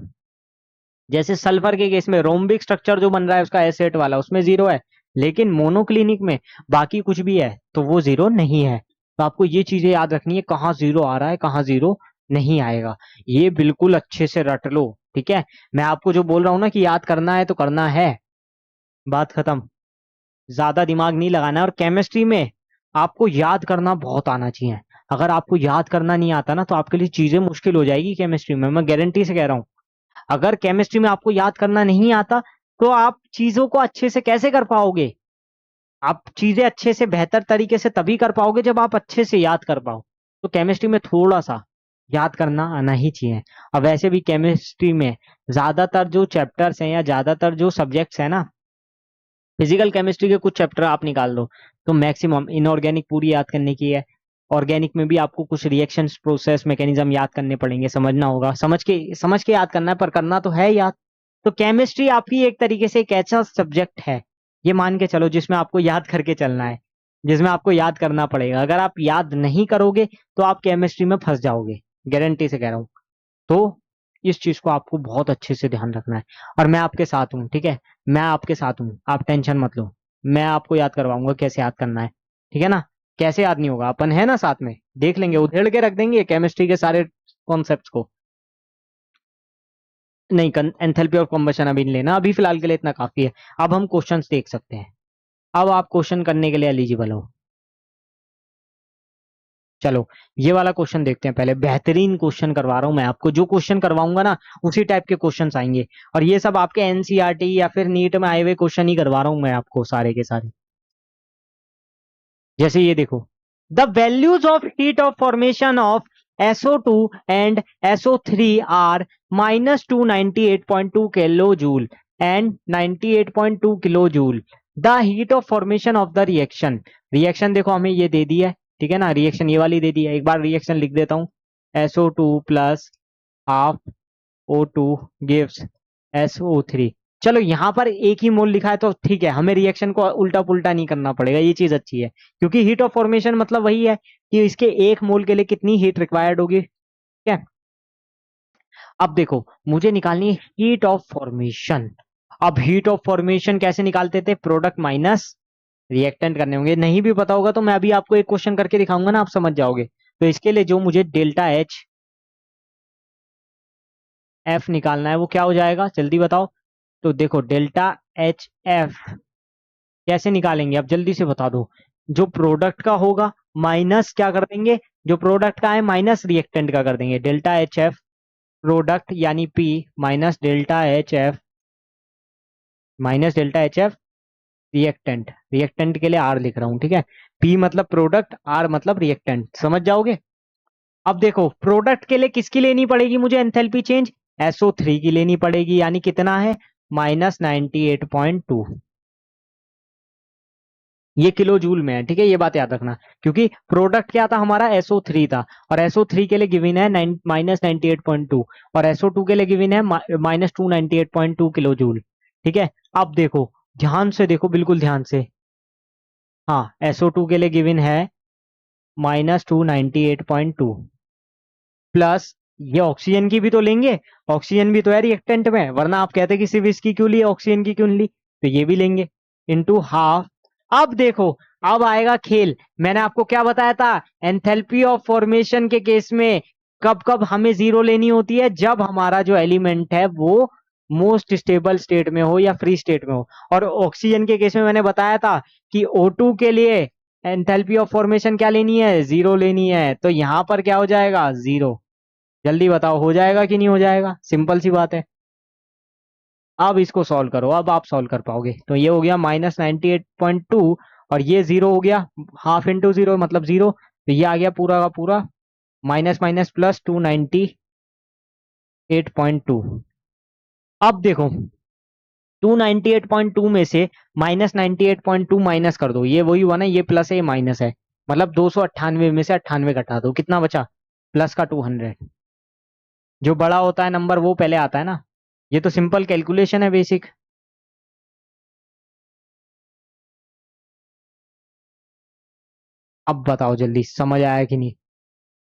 जैसे सल्फर के केस में रोम्बिक स्ट्रक्चर जो बन रहा है उसका एसेट वाला, उसमें जीरो है, लेकिन मोनोक्लिनिक में बाकी कुछ भी है तो वो जीरो नहीं है। तो आपको ये चीजें याद रखनी है, कहाँ जीरो आ रहा है, कहाँ जीरो नहीं आएगा, ये बिल्कुल अच्छे से रट लो। ठीक है। मैं आपको जो बोल रहा हूं ना कि याद करना है तो करना है, बात खत्म। ज्यादा दिमाग नहीं लगाना है। और केमिस्ट्री में आपको याद करना बहुत आना चाहिए। अगर आपको याद करना नहीं आता ना तो आपके लिए चीजें मुश्किल हो जाएगी केमिस्ट्री में, मैं गारंटी से कह रहा हूँ। अगर केमिस्ट्री में आपको याद करना नहीं आता तो आप चीजों को अच्छे से कैसे कर पाओगे? आप चीजें अच्छे से बेहतर तरीके से तभी कर पाओगे जब आप अच्छे से याद कर पाओ। तो केमिस्ट्री में थोड़ा सा याद करना आना ही चाहिए। अब वैसे भी केमिस्ट्री में ज्यादातर जो चैप्टर्स हैं या ज्यादातर जो सब्जेक्ट्स हैं ना, फिजिकल केमिस्ट्री के कुछ चैप्टर आप निकाल दो तो मैक्सिमम इनऑर्गेनिक पूरी याद करने की है। ऑर्गेनिक में भी आपको कुछ रिएक्शन प्रोसेस मैकेनिज्म याद करने पड़ेंगे, समझना होगा, समझ के याद करना है, पर करना तो है याद। तो केमिस्ट्री आपकी एक तरीके से एक ऐसा सब्जेक्ट है, ये मान के चलो, जिसमें आपको याद करके चलना है, जिसमें आपको याद करना पड़ेगा। अगर आप याद नहीं करोगे तो आप केमिस्ट्री में फंस जाओगे, गारंटी से कह रहा हूँ। तो इस चीज को आपको बहुत अच्छे से ध्यान रखना है। और मैं आपके साथ हूँ, ठीक है, मैं आपके साथ हूँ, आप टेंशन मत लो। मैं आपको याद करवाऊंगा कैसे याद करना है। ठीक है ना। कैसे याद नहीं होगा, अपन है ना साथ में, देख लेंगे, उधेड़ के रख देंगे केमिस्ट्री के सारे कॉन्सेप्ट्स को। नहीं, एंथैल्पी ऑफ कॉम्बशन अभी नहीं लेना, अभी फिलहाल के लिए इतना काफी है। अब हम क्वेश्चंस देख सकते हैं। अब आप क्वेश्चन करने के लिए एलिजिबल हो। चलो ये वाला क्वेश्चन देखते हैं पहले। बेहतरीन क्वेश्चन करवा रहा हूं मैं आपको, जो क्वेश्चन करवाऊंगा ना उसी टाइप के क्वेश्चंस आएंगे। और ये सब आपके एनसीईआरटी या फिर नीट में आए हुए क्वेश्चन ही करवा रहा हूं मैं आपको सारे के सारे। जैसे ये देखो, the values of heat of formation of SO2 and SO3 are -298.2 kilo joule and 98.2 kilo joule. The heat of formation of the reaction, reaction देखो हमें ये दे दी है, ठीक है ना, रिएक्शन ये वाली दे दी है। एक बार रिएक्शन लिख देता हूं, SO2 plus half O2 gives SO3। चलो यहाँ पर एक ही मोल लिखा है तो ठीक है, हमें रिएक्शन को उल्टा पुल्टा नहीं करना पड़ेगा, ये चीज अच्छी है। क्योंकि हीट ऑफ फॉर्मेशन मतलब वही है कि इसके एक मोल के लिए कितनी हीट रिक्वायर्ड होगी। ठीक है। अब देखो मुझे निकालनी है हीट ऑफ फॉर्मेशन। अब हीट ऑफ फॉर्मेशन कैसे निकालते थे, प्रोडक्ट माइनस रिएक्टेंट करने होंगे। नहीं भी पता होगा तो मैं अभी आपको एक क्वेश्चन करके दिखाऊंगा ना, आप समझ जाओगे। तो इसके लिए जो मुझे डेल्टा एच एफ निकालना है, वो क्या हो जाएगा जल्दी बताओ। तो देखो डेल्टा एच एफ कैसे निकालेंगे, अब जल्दी से बता दो। जो प्रोडक्ट का होगा माइनस क्या कर देंगे, जो प्रोडक्ट का है माइनस रिएक्टेंट का कर देंगे। डेल्टा एच एफ प्रोडक्ट यानी P minus delta H F minus delta H F reactant, reactant के लिए आर लिख रहा हूं, ठीक है। पी मतलब प्रोडक्ट, आर मतलब रिएक्टेंट, समझ जाओगे। अब देखो प्रोडक्ट के लिए किसकी लेनी पड़ेगी मुझे एंथैल्पी चेंज, SO3 की लेनी पड़ेगी, यानी कितना है -98.2। ये किलो जूल में है, ठीक है, ये बात याद रखना। क्योंकि प्रोडक्ट क्या था हमारा, SO3 था, और SO3 के लिए गिवन है -98.2, और SO2 के लिए गिवन है -298.2 किलो जूल, ठीक है। अब देखो ध्यान से देखो, बिल्कुल ध्यान से। हाँ, SO2 के लिए गिवन है -298.2 प्लस ये ऑक्सीजन की भी तो लेंगे, ऑक्सीजन भी तो है रिएक्टेंट में, वरना आप कहते कि सिर्फ इसकी क्यों ली, ऑक्सीजन की क्यों नहीं ली, तो ये भी लेंगे इनटू हाफ। अब देखो, अब आएगा खेल। मैंने आपको क्या बताया था, एंथैल्पी ऑफ फॉर्मेशन के केस में कब कब हमें जीरो लेनी होती है, जब हमारा जो एलिमेंट है वो मोस्ट स्टेबल स्टेट में हो या फ्री स्टेट में हो। और ऑक्सीजन के केस में मैंने बताया था कि O2 के लिए एंथैल्पी ऑफ फॉर्मेशन क्या लेनी है, जीरो लेनी है, तो यहां पर क्या हो जाएगा, जीरो। जल्दी बताओ हो जाएगा कि नहीं हो जाएगा, सिंपल सी बात है। अब इसको सॉल्व करो, अब आप सॉल्व कर पाओगे। तो ये हो गया -98.2 और ये जीरो हो गया, हाफ इंटू जीरो मतलब जीरो, तो ये आ गया पूरा का पूरा माइनस माइनस प्लस 298.2। अब देखो 298.2 में से -98.2 माइनस कर दो, ये वही हुआ ना, ये प्लस है ये माइनस है, मतलब 298 में से 98 घटा दो, कितना बचा, प्लस का 200। जो बड़ा होता है नंबर वो पहले आता है ना, ये तो सिंपल कैलकुलेशन है बेसिक। अब बताओ जल्दी समझ आया कि नहीं,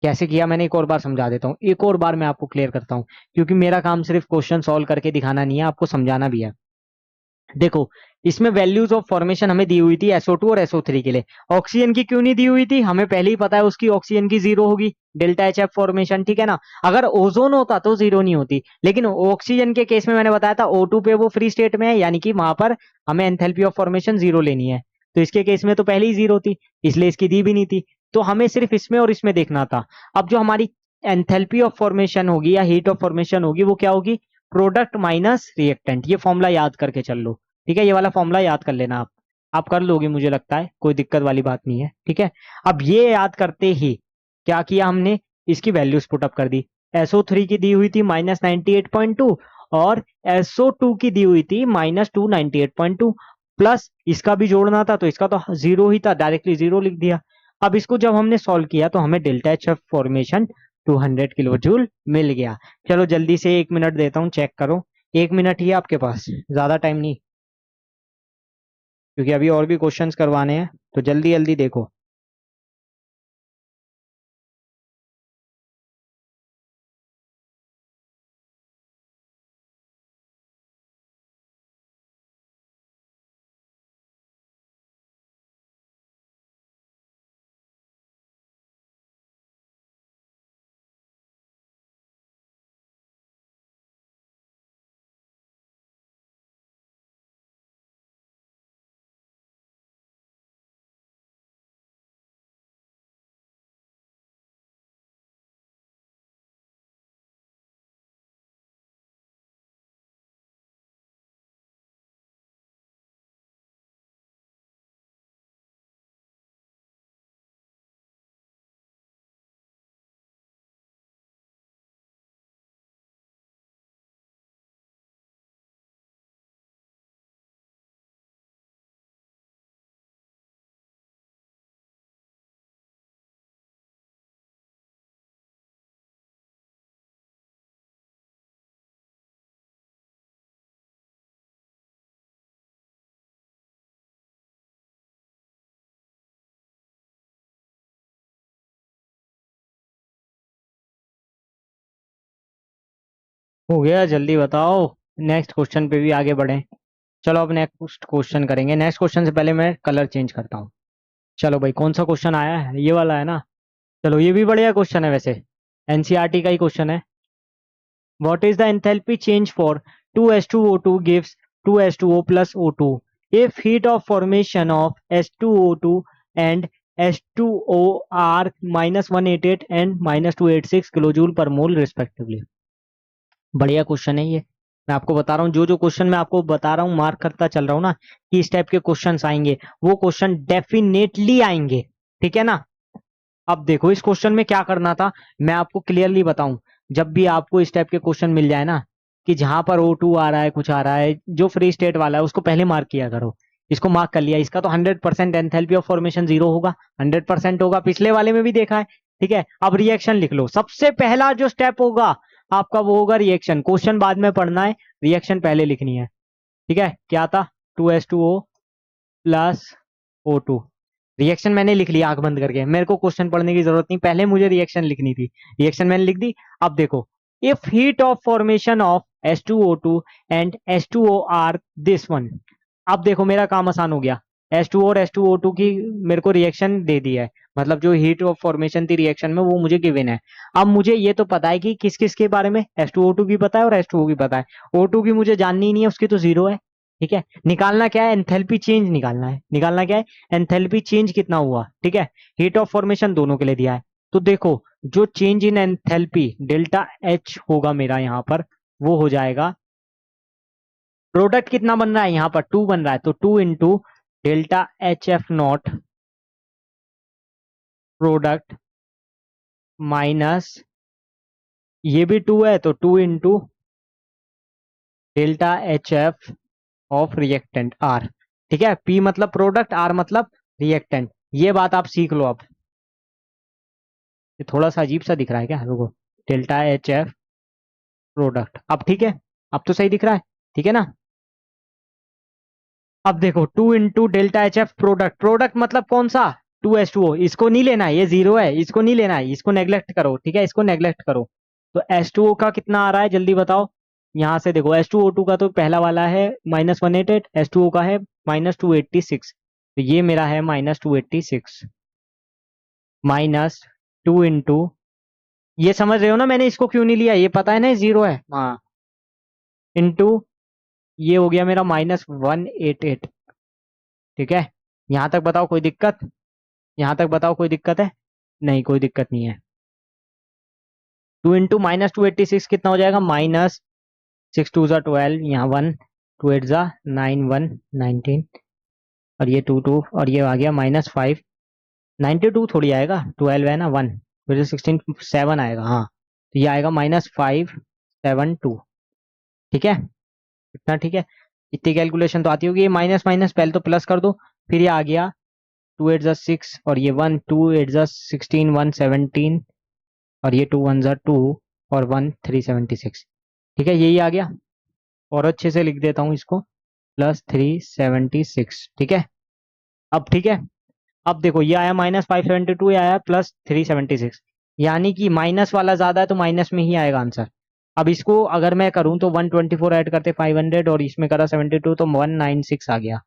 कैसे किया मैंने एक और बार समझा देता हूँ, एक और बार मैं आपको क्लियर करता हूँ, क्योंकि मेरा काम सिर्फ क्वेश्चन सॉल्व करके दिखाना नहीं है, आपको समझाना भी है। देखो इसमें वैल्यूज ऑफ फॉर्मेशन हमें दी हुई थी SO2 और SO3 के लिए, ऑक्सीजन की क्यों नहीं दी हुई थी, हमें पहले ही पता है उसकी ऑक्सीजन की जीरो होगी, डेल्टा एच एफ फॉर्मेशन, ठीक है ना। अगर ओजोन होता तो जीरो नहीं होती, लेकिन ऑक्सीजन के केस में मैंने बताया था O2 पे वो फ्री स्टेट में है, यानी कि वहां पर हमें एंथैल्पी ऑफ फॉर्मेशन जीरो लेनी है। तो इसके केस में तो पहले ही जीरो थी, इसलिए इसकी दी भी नहीं थी, तो हमें सिर्फ इसमें और इसमें देखना था। अब जो हमारी एंथैल्पी ऑफ फॉर्मेशन होगी या हीट ऑफ फॉर्मेशन होगी वो क्या होगी, प्रोडक्ट माइनस रिएक्टेंट, ये फॉर्मूला याद करके चल लो, ठीक है, ये वाला फॉर्मूला याद कर लेना आप कर लोगे मुझे लगता है, कोई दिक्कत वाली बात नहीं है, ठीक है। अब ये याद करते ही क्या किया हमने, इसकी वैल्यूज पुटअप कर दी। SO3 की दी हुई थी -98.2 और SO2 की दी हुई थी -298.2, प्लस इसका भी जोड़ना था तो इसका तो जीरो ही था, डायरेक्टली जीरो लिख दिया। अब इसको जब हमने सॉल्व किया तो हमें delta H formation 200 kilo jute mill गया। चलो जल्दी से 1 मिनट देता हूँ, चेक करो, 1 मिनट ही है आपके पास, ज्यादा टाइम नहीं, क्योंकि अभी और भी क्वेश्चंस करवाने हैं, तो जल्दी जल्दी देखो। हो गया, जल्दी बताओ, नेक्स्ट क्वेश्चन पे भी आगे बढ़े। चलो अब नेक्स्ट क्वेश्चन करेंगे, नेक्स्ट क्वेश्चन से पहले मैं कलर चेंज करता हूँ। चलो भाई कौन सा क्वेश्चन आया है, ये वाला है ना। चलो ये भी बढ़िया क्वेश्चन है वैसे, NCERT का ही क्वेश्चन है। What is the enthalpy change for 2H2O2 gives 2H2O plus O2 if heat of formation of H2O2 and H2O are -188 and -286 kilojoule पर मोल रिस्पेक्टिवली। बढ़िया क्वेश्चन है ये। मैं आपको बता रहा हूँ, जो जो क्वेश्चन मैं आपको बता रहा हूँ मार्क करता चल रहा हूँ ना कि इस टाइप के क्वेश्चंस आएंगे, वो क्वेश्चन डेफिनेटली आएंगे। ठीक है ना। अब देखो इस क्वेश्चन में क्या करना था, मैं आपको क्लियरली बताऊं। जब भी आपको इस टाइप के क्वेश्चन मिल जाए ना कि जहां पर O2 आ रहा है, कुछ आ रहा है, जो फ्री स्टेट वाला है उसको पहले मार्क किया करो। इसको मार्क कर लिया, इसका तो 100% एंथैल्पी ऑफ फॉर्मेशन जीरो होगा, 100% होगा, पिछले वाले में भी देखा है। ठीक है, अब रिएक्शन लिख लो। सबसे पहला जो स्टेप होगा आपका वो होगा रिएक्शन। क्वेश्चन बाद में पढ़ना है, रिएक्शन पहले लिखनी है। ठीक है, क्या था, 2H2O प्लस O2। रिएक्शन मैंने लिख लिया आंख बंद करके, मेरे को क्वेश्चन पढ़ने की जरूरत नहीं, पहले मुझे रिएक्शन लिखनी थी। रिएक्शन मैंने लिख दी। अब देखो, if heat of formation of H2O2 and H2O are this one. अब देखो मेरा काम आसान हो गया। H2O और H2O2 की मेरे को रिएक्शन दे दी है, मतलब जो हीट ऑफ फॉर्मेशन थी रिएक्शन में वो मुझे गिवन है। अब मुझे ये तो पता है कि किस किस के बारे में, H2O2 की पता है और H2O की पता है। O2 की मुझे जाननी ही नहीं है, उसकी तो जीरो है। ठीक है, निकालना क्या है, एंथैल्पी चेंज निकालना है। निकालना क्या है, एंथैल्पी चेंज कितना हुआ। ठीक है, हीट ऑफ फॉर्मेशन दोनों के लिए दिया है, तो देखो जो change in enthalpy delta H होगा मेरा यहाँ पर, वो हो जाएगा, प्रोडक्ट कितना बन रहा है यहाँ पर, 2 बन रहा है, तो 2 into delta H F not product minus, ये भी 2 है तो 2 into delta H F of reactant are. ठीक है, पी मतलब प्रोडक्ट, आर मतलब रिएक्टेंट। ये बात आप सीख लो। अब ये थोड़ा सा अजीब सा दिख रहा है क्या, रुको, डेल्टा एच एफ प्रोडक्ट, अब ठीक है, अब तो सही दिख रहा है। ठीक है ना। अब देखो 2 into delta H F product, product मतलब कौन सा, 2H2O, इसको नहीं लेना है, ये जीरो है, इसको नहीं लेना है, इसको नेग्लेक्ट करो। ठीक है, इसको नेग्लेक्ट करो। तो H2O का कितना आ रहा है जल्दी बताओ। यहां से देखो H2O2 का तो पहला वाला है -188, H2O का है -286, तो ये मेरा है -286 -2 इंटू, ये समझ रहे हो ना मैंने इसको क्यों नहीं लिया, ये पता है ना जीरो है, हाँ, इंटू, ये हो गया मेरा -188। ठीक है, यहां तक बताओ कोई दिक्कत, यहां तक बताओ कोई दिक्कत है, नहीं कोई दिक्कत नहीं है। 2 इंटू -286 कितना हो जाएगा, -6 2 ज़ा 12, यहाँ 1, 2 8 ज़ा 9 1 19, और ये 2 2, और ये आ गया -5, 92 थोड़ी आएगा, 12 है ना, 1 फिर 16 7 आएगा, हाँ, तो ये आएगा -572। ठीक है, इतना ठीक है, इतनी कैलकुलेशन तो आती होगी। ये माइनस माइनस पहले तो प्लस कर दो, फिर ये आ गया 2 8 ज़ा 6, और ये 1, 2 8 ज़ा 16 117, और ये 2 1 ज़ा 2, और 1 376। ठीक है, यही आ गया, और अच्छे से लिख देता हूँ इसको, +376। ठीक है, अब ठीक है, अब देखो ये आया -572, ये आया +376, यानी कि माइनस वाला ज्यादा है तो माइनस में ही आएगा आंसर। अब इसको अगर मैं करूं तो 124 ऐड करते 500, और इसमें करा 72, तो 196 आ गया,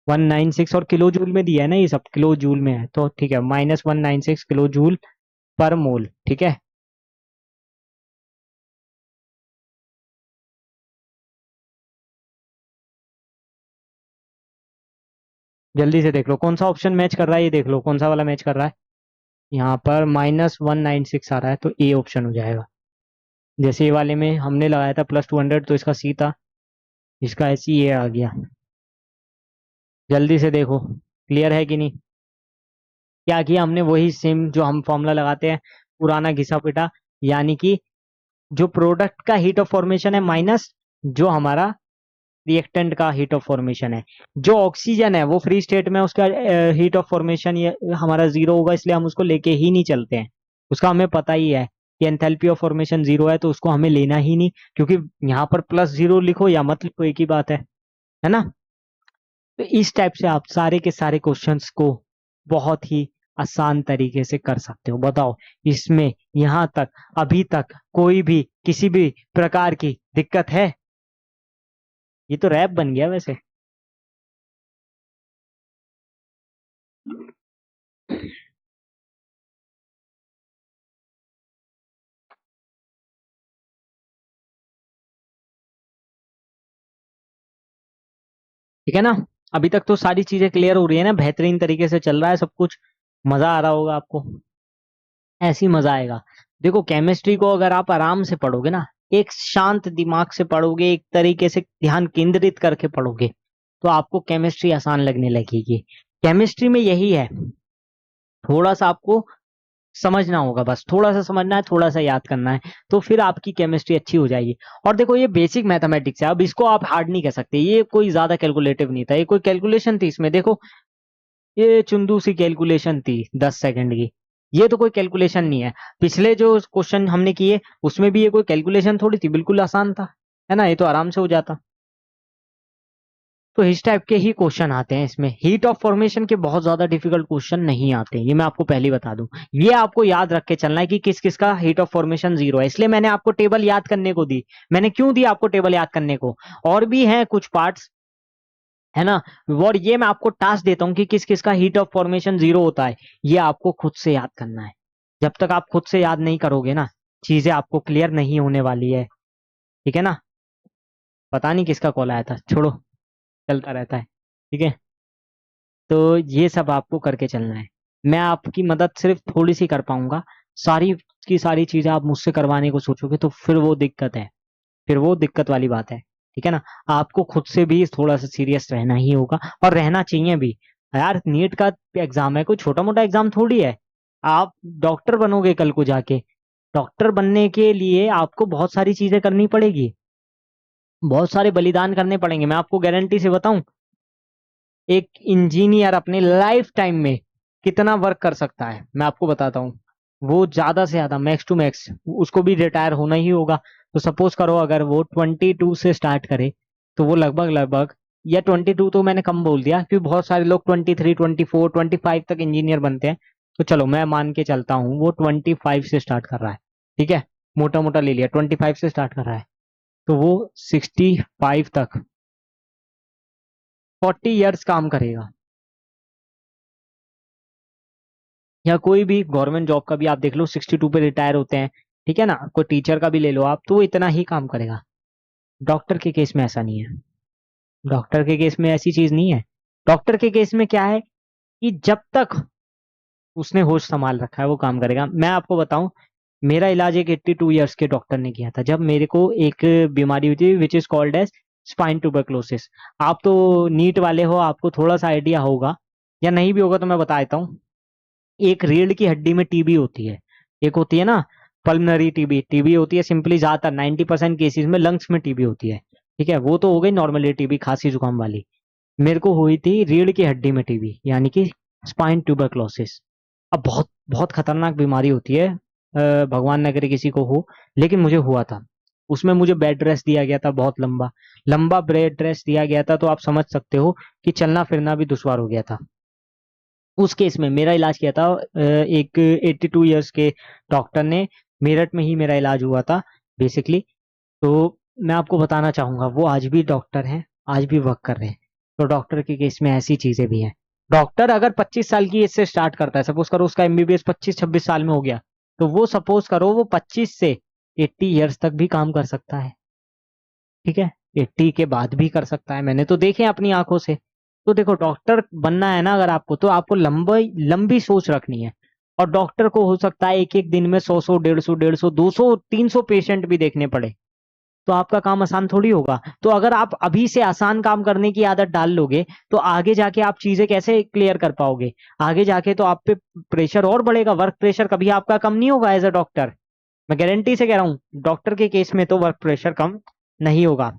196, और किलो जूल में दिया है ना, ये सब किलो जूल में है, तो ठीक है, -196 किलो जूल पर मोल। ठीक है, जल्दी से देख लो कौन सा ऑप्शन मैच कर रहा है, ये देख लो कौन सा वाला मैच कर रहा है। यहाँ पर -196 आ रहा है, तो ए ऑप्शन हो जाएगा। जैसे ये वाले में हमने लगाया था +200, तो इसका सी था, इसका ऐसी ये आ गया। जल्दी से देखो क्लियर है कि नहीं। क्या किया हमने, वही सेम जो हम फॉर्मूला लगाते हैं, पुराना घिसा पिटा, यानी कि जो प्रोडक्ट का हीट ऑफ फॉर्मेशन है माइनस जो हमारा रिएक्टेंट का हीट ऑफ फॉर्मेशन है। जो ऑक्सीजन है वो फ्री स्टेट में, उसका हीट ऑफ फॉर्मेशन ये हमारा जीरो होगा, इसलिए हम उसको लेके ही नहीं चलते हैं। उसका हमें पता ही है कि एंथैल्पी ऑफ फॉर्मेशन जीरो है, तो उसको हमें लेना ही नहीं, क्योंकि यहाँ पर +0 लिखो या मत लिखो एक ही बात है ना। तो इस टाइप से आप सारे के सारे क्वेश्चंस को बहुत ही आसान तरीके से कर सकते हो। बताओ इसमें यहाँ तक अभी तक कोई भी किसी भी प्रकार की दिक्कत है। ये तो रैप बन गया वैसे। ठीक है ना। अभी तक तो सारी चीजें क्लियर हो रही है ना, बेहतरीन तरीके से चल रहा है सब कुछ, मजा आ रहा होगा आपको, ऐसी मजा आएगा। देखो केमिस्ट्री को अगर आप आराम से पढ़ोगे ना, एक शांत दिमाग से पढ़ोगे, एक तरीके से ध्यान केंद्रित करके पढ़ोगे, तो आपको केमिस्ट्री आसान लगने लगेगी। केमिस्ट्री में यही है, थोड़ा सा आपको समझना होगा, बस थोड़ा सा समझना है, थोड़ा सा याद करना है, तो फिर आपकी केमिस्ट्री अच्छी हो जाएगी। और देखो ये बेसिक मैथमेटिक्स है, अब इसको आप हार्ड नहीं कह सकते, ये कोई ज्यादा कैलकुलेटिव नहीं था, ये कोई कैलकुलेशन थी इसमें, देखो ये चुंदू सी कैलकुलेशन थी 10 सेकंड की, ये तो कोई कैलकुलेशन नहीं है। पिछले जो क्वेश्चन हमने किए उसमें भी ये कोई कैलकुलेशन थोड़ी थी, बिल्कुल आसान था, है ना, ये तो आराम से हो जाता। तो इस टाइप के ही क्वेश्चन आते हैं इसमें, हीट ऑफ फॉर्मेशन के बहुत ज्यादा डिफिकल्ट क्वेश्चन नहीं आते, ये मैं आपको पहले ही बता दूं। ये आपको याद रख के चलना है कि किस किस का हीट ऑफ फॉर्मेशन 0 है, इसलिए मैंने आपको टेबल याद करने को दी। मैंने क्यों दी आपको टेबल याद करने को, और भी हैं कुछ पार्ट्स, है ना, और ये मैं आपको टास्क देता हूँ कि किस किस का हीट ऑफ फॉर्मेशन 0 होता है, ये आपको खुद से याद करना है। जब तक आप खुद से याद नहीं करोगे ना, चीजें आपको क्लियर नहीं होने वाली है, ठीक है ना। पता नहीं किसका कॉल आया था, छोड़ो, चलता रहता है, ठीक है। तो ये सब आपको करके चलना है, मैं आपकी मदद सिर्फ थोड़ी सी कर पाऊंगा, सारी की सारी चीजें आप मुझसे करवाने को सोचोगे तो फिर वो दिक्कत है, फिर वो दिक्कत वाली बात है, ठीक है ना। आपको खुद से भी थोड़ा सा सीरियस रहना ही होगा, और रहना चाहिए भी। यार नीट का एग्जाम है, कोई छोटा मोटा एग्जाम थोड़ी है। आप डॉक्टर बनोगे कल को जाके, डॉक्टर बनने के लिए आपको बहुत सारी चीजें करनी पड़ेगी, बहुत सारे बलिदान करने पड़ेंगे। मैं आपको गारंटी से बताऊं, एक इंजीनियर अपने लाइफ टाइम में कितना वर्क कर सकता है मैं आपको बताता हूँ, वो ज्यादा से ज्यादा मैक्स टू मैक्स, उसको भी रिटायर होना ही होगा। तो सपोज करो अगर वो 22 से स्टार्ट करे, तो वो लगभग लगभग, या 22 तो मैंने कम बोल दिया क्योंकि बहुत सारे लोग 23, 24, 25 तक इंजीनियर बनते हैं, तो चलो मैं मान के चलता हूँ वो 25 से स्टार्ट कर रहा है, ठीक है, मोटा मोटा ले लिया 25 से स्टार्ट कर रहा है, तो वो 65 तक 40 इयर्स काम करेगा। या कोई भी गवर्नमेंट जॉब का भी आप देख लो, 62 पे रिटायर होते हैं, ठीक है ना, कोई टीचर का भी ले लो आप, तो वो इतना ही काम करेगा। डॉक्टर के केस में ऐसा नहीं है, डॉक्टर के केस में ऐसी चीज नहीं है। डॉक्टर के केस में क्या है कि जब तक उसने होश संभाल रखा है वो काम करेगा। मैं आपको बताऊं, मेरा इलाज एक 82 इयर्स के डॉक्टर ने किया था, जब मेरे को एक बीमारी हुई थी which is called as spine tuberculosis. आप तो नीट वाले हो, आपको थोड़ा सा आइडिया होगा, या नहीं भी होगा तो मैं बता देता हूँ। एक रीढ़ की हड्डी में टीबी होती है, एक होती है ना पल्मनरी टीबी, टीबी होती है सिंपली, ज्यादातर 90% केसेस में लंग्स में टीबी होती है, ठीक है, वो तो हो गई नॉर्मली टीबी, खांसी जुकाम वाली। मेरे को हुई थी रीढ़ की हड्डी में टीबी, यानी कि स्पाइन ट्यूबरक्लोसिस। अब बहुत बहुत खतरनाक बीमारी होती है, भगवान न करे किसी को हो, लेकिन मुझे हुआ था। उसमें मुझे बेड रेस्ट दिया गया था, बहुत लंबा लंबा बेड रेस्ट दिया गया था, तो आप समझ सकते हो कि चलना फिरना भी दुश्वार हो गया था। उस केस में मेरा इलाज किया था एक 82 इयर्स के डॉक्टर ने, मेरठ में ही मेरा इलाज हुआ था बेसिकली। तो मैं आपको बताना चाहूंगा वो आज भी डॉक्टर हैं, आज भी वर्क कर रहे हैं। तो डॉक्टर के केस में ऐसी चीजें भी हैं। डॉक्टर अगर 25 साल की एज से स्टार्ट करता है, सपोज करो उसका एमबीबीएस 25-26 साल में हो गया, तो वो सपोज करो वो 25 से 80 इयर्स तक भी काम कर सकता है, ठीक है, 80 के बाद भी कर सकता है, मैंने तो देखे हैं अपनी आंखों से। तो देखो डॉक्टर बनना है ना अगर आपको, तो आपको लंबी लंबी सोच रखनी है। और डॉक्टर को हो सकता है एक एक दिन में 100 100 150 150 200 300 पेशेंट भी देखने पड़े, तो आपका काम आसान थोड़ी होगा। तो अगर आप अभी से आसान काम करने की आदत डाल लोगे, तो आगे जाके आप चीजें कैसे क्लियर कर पाओगे, आगे जाके तो आप पे प्रेशर और बढ़ेगा, वर्क प्रेशर कभी आपका कम नहीं होगा एज अ डॉक्टर। मैं गारंटी से कह रहा हूँ, डॉक्टर के केस में तो वर्क प्रेशर कम नहीं होगा।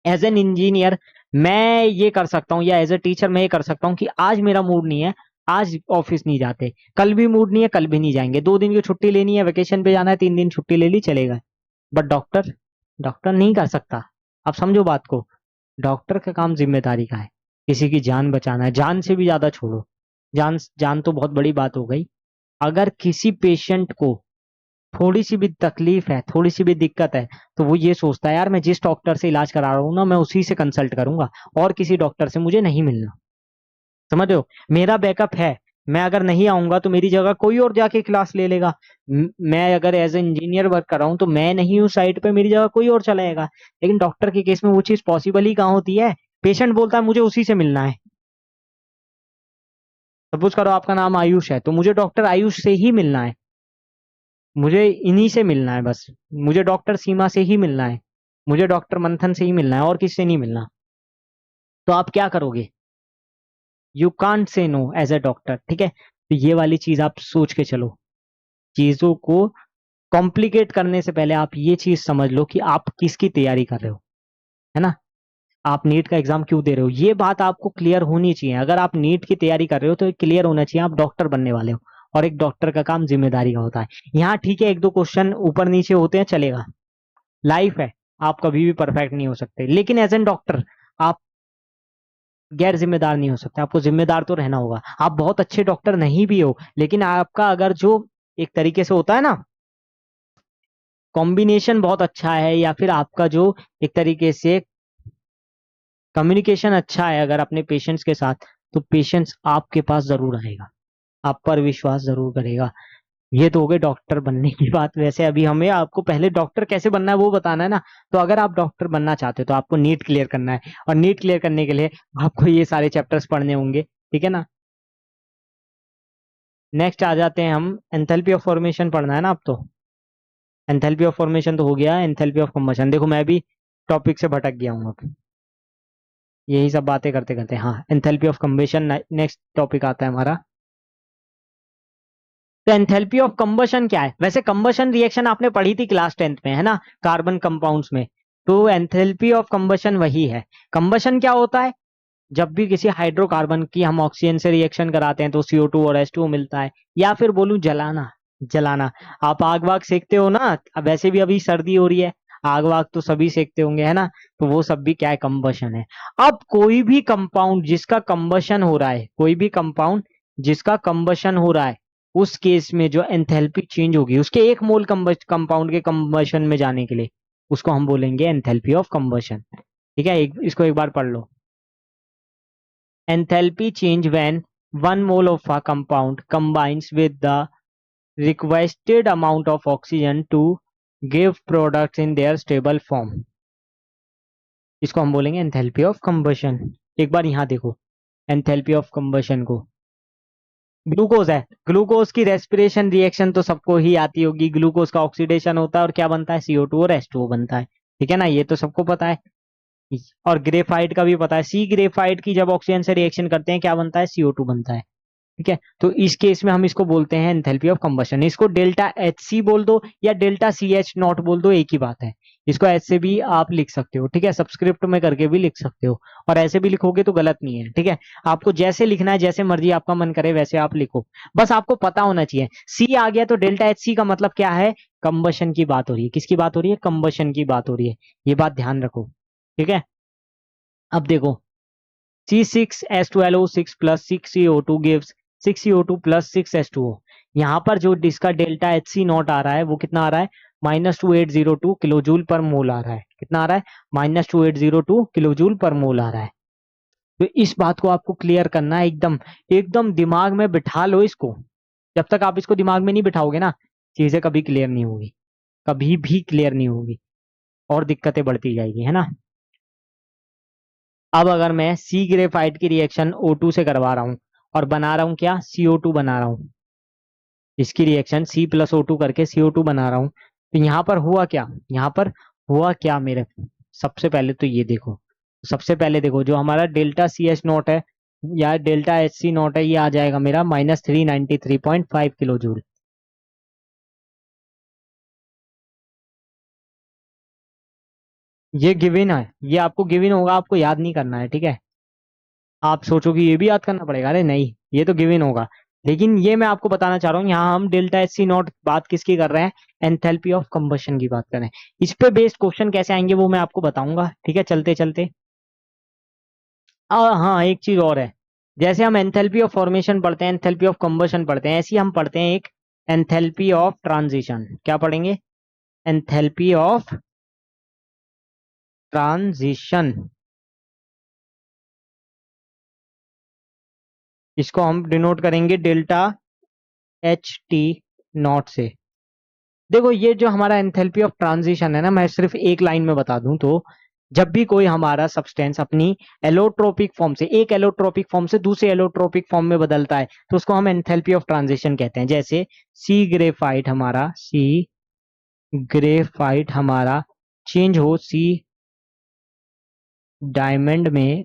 एज एन इंजीनियर मैं ये कर सकता हूँ, या एज ए टीचर मैं ये कर सकता हूँ कि आज मेरा मूड नहीं है, आज ऑफिस नहीं जाते, कल भी मूड नहीं है, कल भी नहीं जाएंगे, 2 दिन की छुट्टी लेनी है, वेकेशन पे जाना है, 3 दिन छुट्टी ले ली, चलेगा। बट डॉक्टर, डॉक्टर नहीं कर सकता। आप समझो बात को, डॉक्टर का काम जिम्मेदारी का है, किसी की जान बचाना है, जान से भी ज्यादा छोड़ो, जान जान तो बहुत बड़ी बात हो गई। अगर किसी पेशेंट को थोड़ी सी भी तकलीफ है, थोड़ी सी भी दिक्कत है, तो वो ये सोचता है यार मैं जिस डॉक्टर से इलाज करा रहा हूँ ना, मैं उसी से कंसल्ट करूंगा, और किसी डॉक्टर से मुझे नहीं मिलना। समझ रहे हो, मेरा बैकअप है, मैं अगर नहीं आऊंगा तो मेरी जगह कोई और जाके क्लास ले लेगा। मैं अगर एज ए इंजीनियर वर्क कर रहा हूँ तो मैं नहीं हूँ साइट पे, मेरी जगह कोई और चलाएगा। लेकिन डॉक्टर के केस में वो चीज पॉसिबल ही कहाँ होती है, पेशेंट बोलता है मुझे उसी से मिलना है। सपोज करो आपका नाम आयुष है, तो मुझे डॉक्टर आयुष से ही मिलना है, मुझे इन्हीं से मिलना है बस, मुझे डॉक्टर सीमा से ही मिलना है, मुझे डॉक्टर मंथन से ही मिलना है और किससे नहीं मिलना। तो आप क्या करोगे? You can't say no as a doctor, ठीक है। तो ये वाली चीज आप सोच के चलो। चीजों को कॉम्प्लिकेट करने से पहले आप ये चीज समझ लो कि आप किसकी तैयारी कर रहे हो, है ना। आप नीट का एग्जाम क्यों दे रहे हो, ये बात आपको क्लियर होनी चाहिए। अगर आप नीट की तैयारी कर रहे हो तो क्लियर होना चाहिए आप डॉक्टर बनने वाले हो, और एक डॉक्टर का काम जिम्मेदारी का होता है। यहाँ ठीक है, एक दो क्वेश्चन ऊपर नीचे होते हैं, चलेगा, लाइफ है, आप कभी भी परफेक्ट नहीं हो सकते, लेकिन एज एन डॉक्टर आप गैर जिम्मेदार नहीं हो सकते, आपको जिम्मेदार तो रहना होगा। आप बहुत अच्छे डॉक्टर नहीं भी हो, लेकिन आपका अगर जो एक तरीके से होता है ना, कॉम्बिनेशन बहुत अच्छा है, या फिर आपका जो एक तरीके से कम्युनिकेशन अच्छा है अगर अपने पेशेंट्स के साथ, तो पेशेंट्स आपके पास जरूर आएगा, आप पर विश्वास जरूर करेगा। ये तो हो गए डॉक्टर बनने की बात। वैसे अभी हमें आपको पहले डॉक्टर कैसे बनना है वो बताना है ना। तो अगर आप डॉक्टर बनना चाहते हो तो आपको नीट क्लियर करना है, और नीट क्लियर करने के लिए आपको ये सारे चैप्टर्स पढ़ने होंगे, ठीक है ना। नेक्स्ट आ जाते हैं हम, एंथैल्पी ऑफ फॉर्मेशन पढ़ना है ना अब तो। एंथैल्पी ऑफ फॉर्मेशन तो हो गया, एंथैल्पी ऑफ कंबशन। देखो मैं भी टॉपिक से भटक गया हूँ अब, यही सब बातें करते करते। हाँ, enthalpy of combustion next topic आता है हमारा। तो एंथैल्पी ऑफ कंबशन क्या है? वैसे कंबशन रिएक्शन आपने पढ़ी थी क्लास 10th में, है ना, कार्बन कंपाउंड्स में। तो एंथैल्पी ऑफ कंबशन वही है। कंबशन क्या होता है? जब भी किसी हाइड्रोकार्बन की हम ऑक्सीजन से रिएक्शन कराते हैं तो CO2 और H2O मिलता है, या फिर बोलूं जलाना। जलाना, आप आग वाग सेकते हो ना, अब वैसे भी अभी सर्दी हो रही है, आग वाग तो सभी सेकते होंगे, है ना। तो वो सब भी क्या है? कंबशन है। अब कोई भी कंपाउंड जिसका कंबशन हो रहा है, कोई भी कंपाउंड जिसका कंबशन हो रहा है, उस केस में जो एंथैल्पी चेंज होगी उसके एक मोल कंपाउंड के कंबशन में जाने के लिए, उसको हम बोलेंगे एंथैल्पी ऑफ कंबशन। ठीक है, इसको एक बार पढ़ लो। Enthalpy change when 1 mole of a compound combines with the requested amount of oxygen to give products in their stable form. इसको हम बोलेंगे एंथैल्पी ऑफ कंबशन। एक बार यहां देखो एंथैल्पी ऑफ कंबशन को। ग्लूकोज है, ग्लूकोज की रेस्पिरेशन रिएक्शन तो सबको ही आती होगी। ग्लूकोज का ऑक्सीडेशन होता है और क्या बनता है? CO2 और H2O बनता है, ठीक है ना, ये तो सबको पता है। और ग्रेफाइट का भी पता है, सी ग्रेफाइट की जब ऑक्सीजन से रिएक्शन करते हैं क्या बनता है? CO2 बनता है, ठीक है। तो इस केस में हम इसको बोलते हैं एंथैल्पी ऑफ कंबशन। इसको डेल्टा HC बोल दो या डेल्टा CH0 बोल दो, एक ही बात है। इसको ऐसे भी आप लिख सकते हो, ठीक है, सबस्क्रिप्ट में करके भी लिख सकते हो, और ऐसे भी लिखोगे तो गलत नहीं है, ठीक है। आपको जैसे लिखना है, जैसे मर्जी आपका मन करे वैसे आप लिखो, बस आपको पता होना चाहिए। C आ गया तो डेल्टा HC का मतलब क्या है? कंबशन की बात हो रही है। किसकी बात हो रही है? कंबशन की बात हो रही है, ये बात ध्यान रखो, ठीक है। अब देखो, C6H12O6 plus 6CO2 gives 6CO2 plus 6H2O। यहाँ पर जो इसका डेल्टा HC0 आ रहा है वो कितना आ रहा है? -2802 किलो जूल पर मोल आ रहा है। कितना आ रहा है? -2802 किलो जूल पर मोल आ रहा है। तो इस बात को आपको क्लियर करना है, एकदम एकदम दिमाग में बिठा लो इसको। जब तक आप इसको दिमाग में नहीं बिठाओगे ना, चीजें कभी क्लियर नहीं होगी, कभी भी क्लियर नहीं होगी, और दिक्कतें बढ़ती जाएगी, है ना। अब अगर मैं सी ग्रेफाइट की रिएक्शन O2 से करवा रहा हूं और बना रहा हूं क्या? CO2 बना रहा हूं। इसकी रिएक्शन C+O2 करके CO2 बना रहा हूं, तो यहां पर हुआ क्या? यहां पर हुआ क्या मेरे? सबसे पहले तो ये देखो, सबसे पहले देखो जो हमारा डेल्टा CH0 है या डेल्टा HC0 है, ये आ जाएगा मेरा -393.5 किलो जूल। ये गिवन है, ये आपको गिवन होगा, आपको याद नहीं करना है, ठीक है। आप सोचो कि ये भी याद करना पड़ेगा, अरे नहीं, ये तो गिवन होगा। लेकिन ये मैं आपको बताना चाह रहा हूँ, यहाँ हम डेल्टा HC0 बात किसकी कर रहे हैं? एंथैल्पी ऑफ कंबशन की बात कर रहे हैं। इस पे बेस्ड क्वेश्चन कैसे आएंगे वो मैं आपको बताऊंगा, ठीक है, चलते चलते। हाँ, एक चीज और है, जैसे हम एंथैल्पी ऑफ फॉर्मेशन पढ़ते हैं, एंथैल्पी ऑफ कंबशन पढ़ते हैं, ऐसे ही हम पढ़ते हैं एक एंथैल्पी ऑफ ट्रांजिशन। क्या पढ़ेंगे? Enthalpy of transition. इसको हम डिनोट करेंगे डेल्टा HT0 से। देखो ये जो हमारा एंथैल्पी ऑफ ट्रांजिशन है ना, मैं सिर्फ एक लाइन में बता दूं तो जब भी कोई हमारा सब्सटेंस अपनी एलोट्रोपिक फॉर्म से, एक एलोट्रोपिक फॉर्म से दूसरे एलोट्रोपिक फॉर्म में बदलता है, तो उसको हम एंथैल्पी ऑफ ट्रांजिशन कहते हैं। जैसे सी ग्रेफाइट हमारा चेंज हो सी डायमंड में,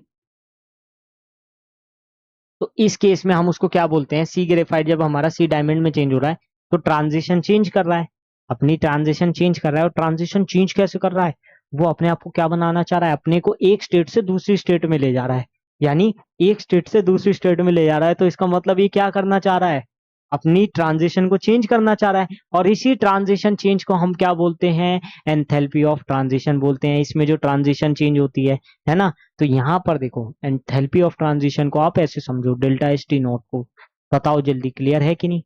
तो इस केस में हम उसको क्या बोलते हैं, सी ग्रेफाइट जब हमारा सी डायमंड में चेंज हो रहा है तो ट्रांजिशन चेंज कर रहा है, अपनी ट्रांजिशन चेंज कर रहा है। और ट्रांजिशन चेंज कैसे कर रहा है, वो अपने आप को क्या बनाना चाह रहा है, अपने को एक स्टेट से दूसरी स्टेट में ले जा रहा है। यानी एक स्टेट से दूसरी स्टेट में ले जा रहा है, तो इसका मतलब ये क्या करना चाह रहा है, अपनी ट्रांजिशन को चेंज करना चाह रहा है। और इसी ट्रांजिशन चेंज को हम क्या बोलते हैं, एंथैल्पी ऑफ ट्रांजिशन बोलते हैं। इसमें जो ट्रांजिशन चेंज होती है ना, तो यहां पर देखो एंथैल्पी ऑफ ट्रांजिशन को आप ऐसे समझो, डेल्टा एस टी नॉट को। बताओ जल्दी, क्लियर है कि नहीं,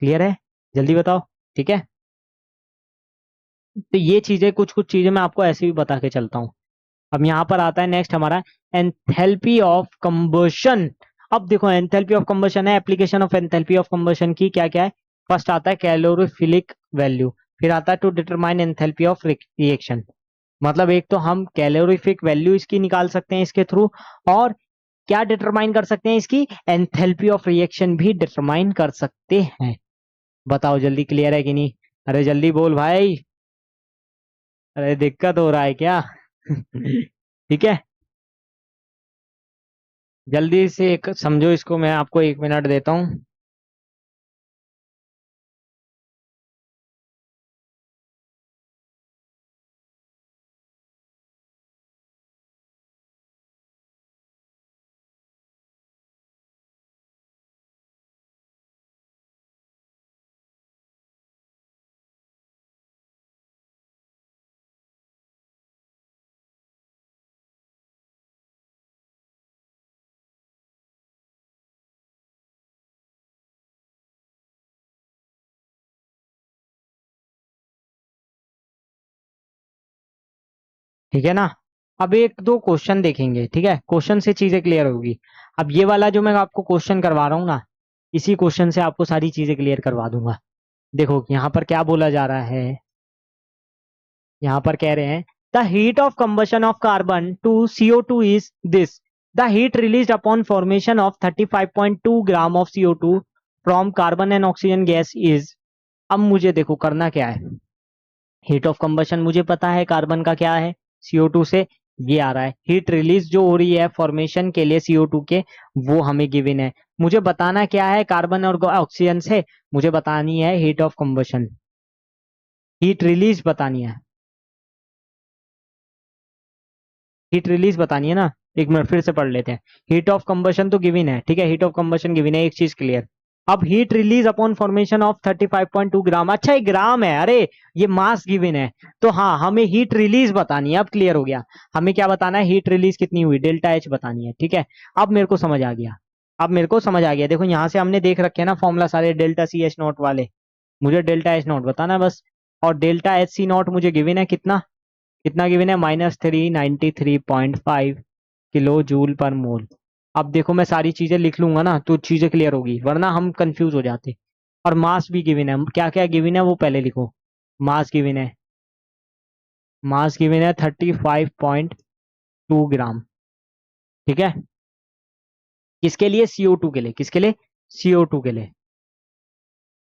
क्लियर है, जल्दी बताओ। ठीक है, तो ये चीजें, कुछ कुछ चीजें मैं आपको ऐसे भी बता के चलता हूँ। अब यहाँ पर आता है नेक्स्ट हमारा एंथैल्पी ऑफ कंबशन। अब देखो एंथैल्पी ऑफ कंबशन है, application of enthalpy of combustion की क्या क्या है। फर्स्ट आता है कैलोरीफिलिक वैल्यू, फिर आता है to determine enthalpy of reaction. मतलब एक तो हम कैलोरीफिक वैल्यू इसकी निकाल सकते हैं इसके थ्रू, और क्या डिटरमाइन कर सकते हैं, इसकी एंथैल्पी ऑफ रिएक्शन भी डिटरमाइन कर सकते हैं। बताओ जल्दी, क्लियर है कि नहीं, अरे जल्दी बोल भाई, अरे दिक्कत हो रहा है क्या ठीक है, जल्दी से एक समझो इसको, मैं आपको 1 मिनट देता हूँ। ठीक है ना, अब एक दो क्वेश्चन देखेंगे, ठीक है, क्वेश्चन से चीजें क्लियर होगी। अब ये वाला जो मैं आपको क्वेश्चन करवा रहा हूँ ना, इसी क्वेश्चन से आपको सारी चीजें क्लियर करवा दूंगा। देखो यहाँ पर क्या बोला जा रहा है, यहाँ पर कह रहे हैं the heat of combustion of carbon to CO2 is this, the heat release upon formation of 35.2 gram of CO2 from carbon and oxygen gas is. अब मुझे देखो करना क्या है, हीट ऑफ कंबशन मुझे पता है कार्बन का क्या है, CO2 से ये आ रहा है, हीट रिलीज जो हो रही है फॉर्मेशन के लिए CO2 के, वो हमें गिवन है। मुझे बताना क्या है, कार्बन और ऑक्सीजन से मुझे बतानी है heat of combustion, heat release बतानी है, हीट रिलीज बतानी है ना। एक मिनट फिर से पढ़ लेते हैं, हीट ऑफ कंबशन तो गिवन है, ठीक है, हीट ऑफ कंबशन गिवन है, एक चीज क्लियर। अब heat release upon formation of 35.2 ग्राम, अच्छा ये ग्राम है, अरे ये मास गिवन है, तो हाँ हमें हीट रिलीज बतानी है। अब क्लियर हो गया, हमें क्या बताना है, हीट रिलीज कितनी हुई, डेल्टा एच बतानी है। ठीक है, अब मेरे को समझ आ गया, अब मेरे को समझ आ गया। देखो यहाँ से हमने देख रखे हैं ना फॉर्मूला सारे डेल्टा सी एच नॉट वाले, मुझे डेल्टा एच नॉट बताना है बस। और डेल्टा एच सी नॉट मुझे गिवन है कितना, कितना गिवन है, -393.5 किलो जूल पर मोल। अब देखो मैं सारी चीजें लिख लूंगा ना तो चीजें क्लियर होगी, वरना हम कंफ्यूज हो जाते। और मास भी गिवन है, क्या क्या गिवन है वो पहले लिखो। मास गिवन है, मास गिवन है 35.2 ग्राम, ठीक है, किसके लिए, CO2 के लिए, किसके लिए, CO2 के लिए।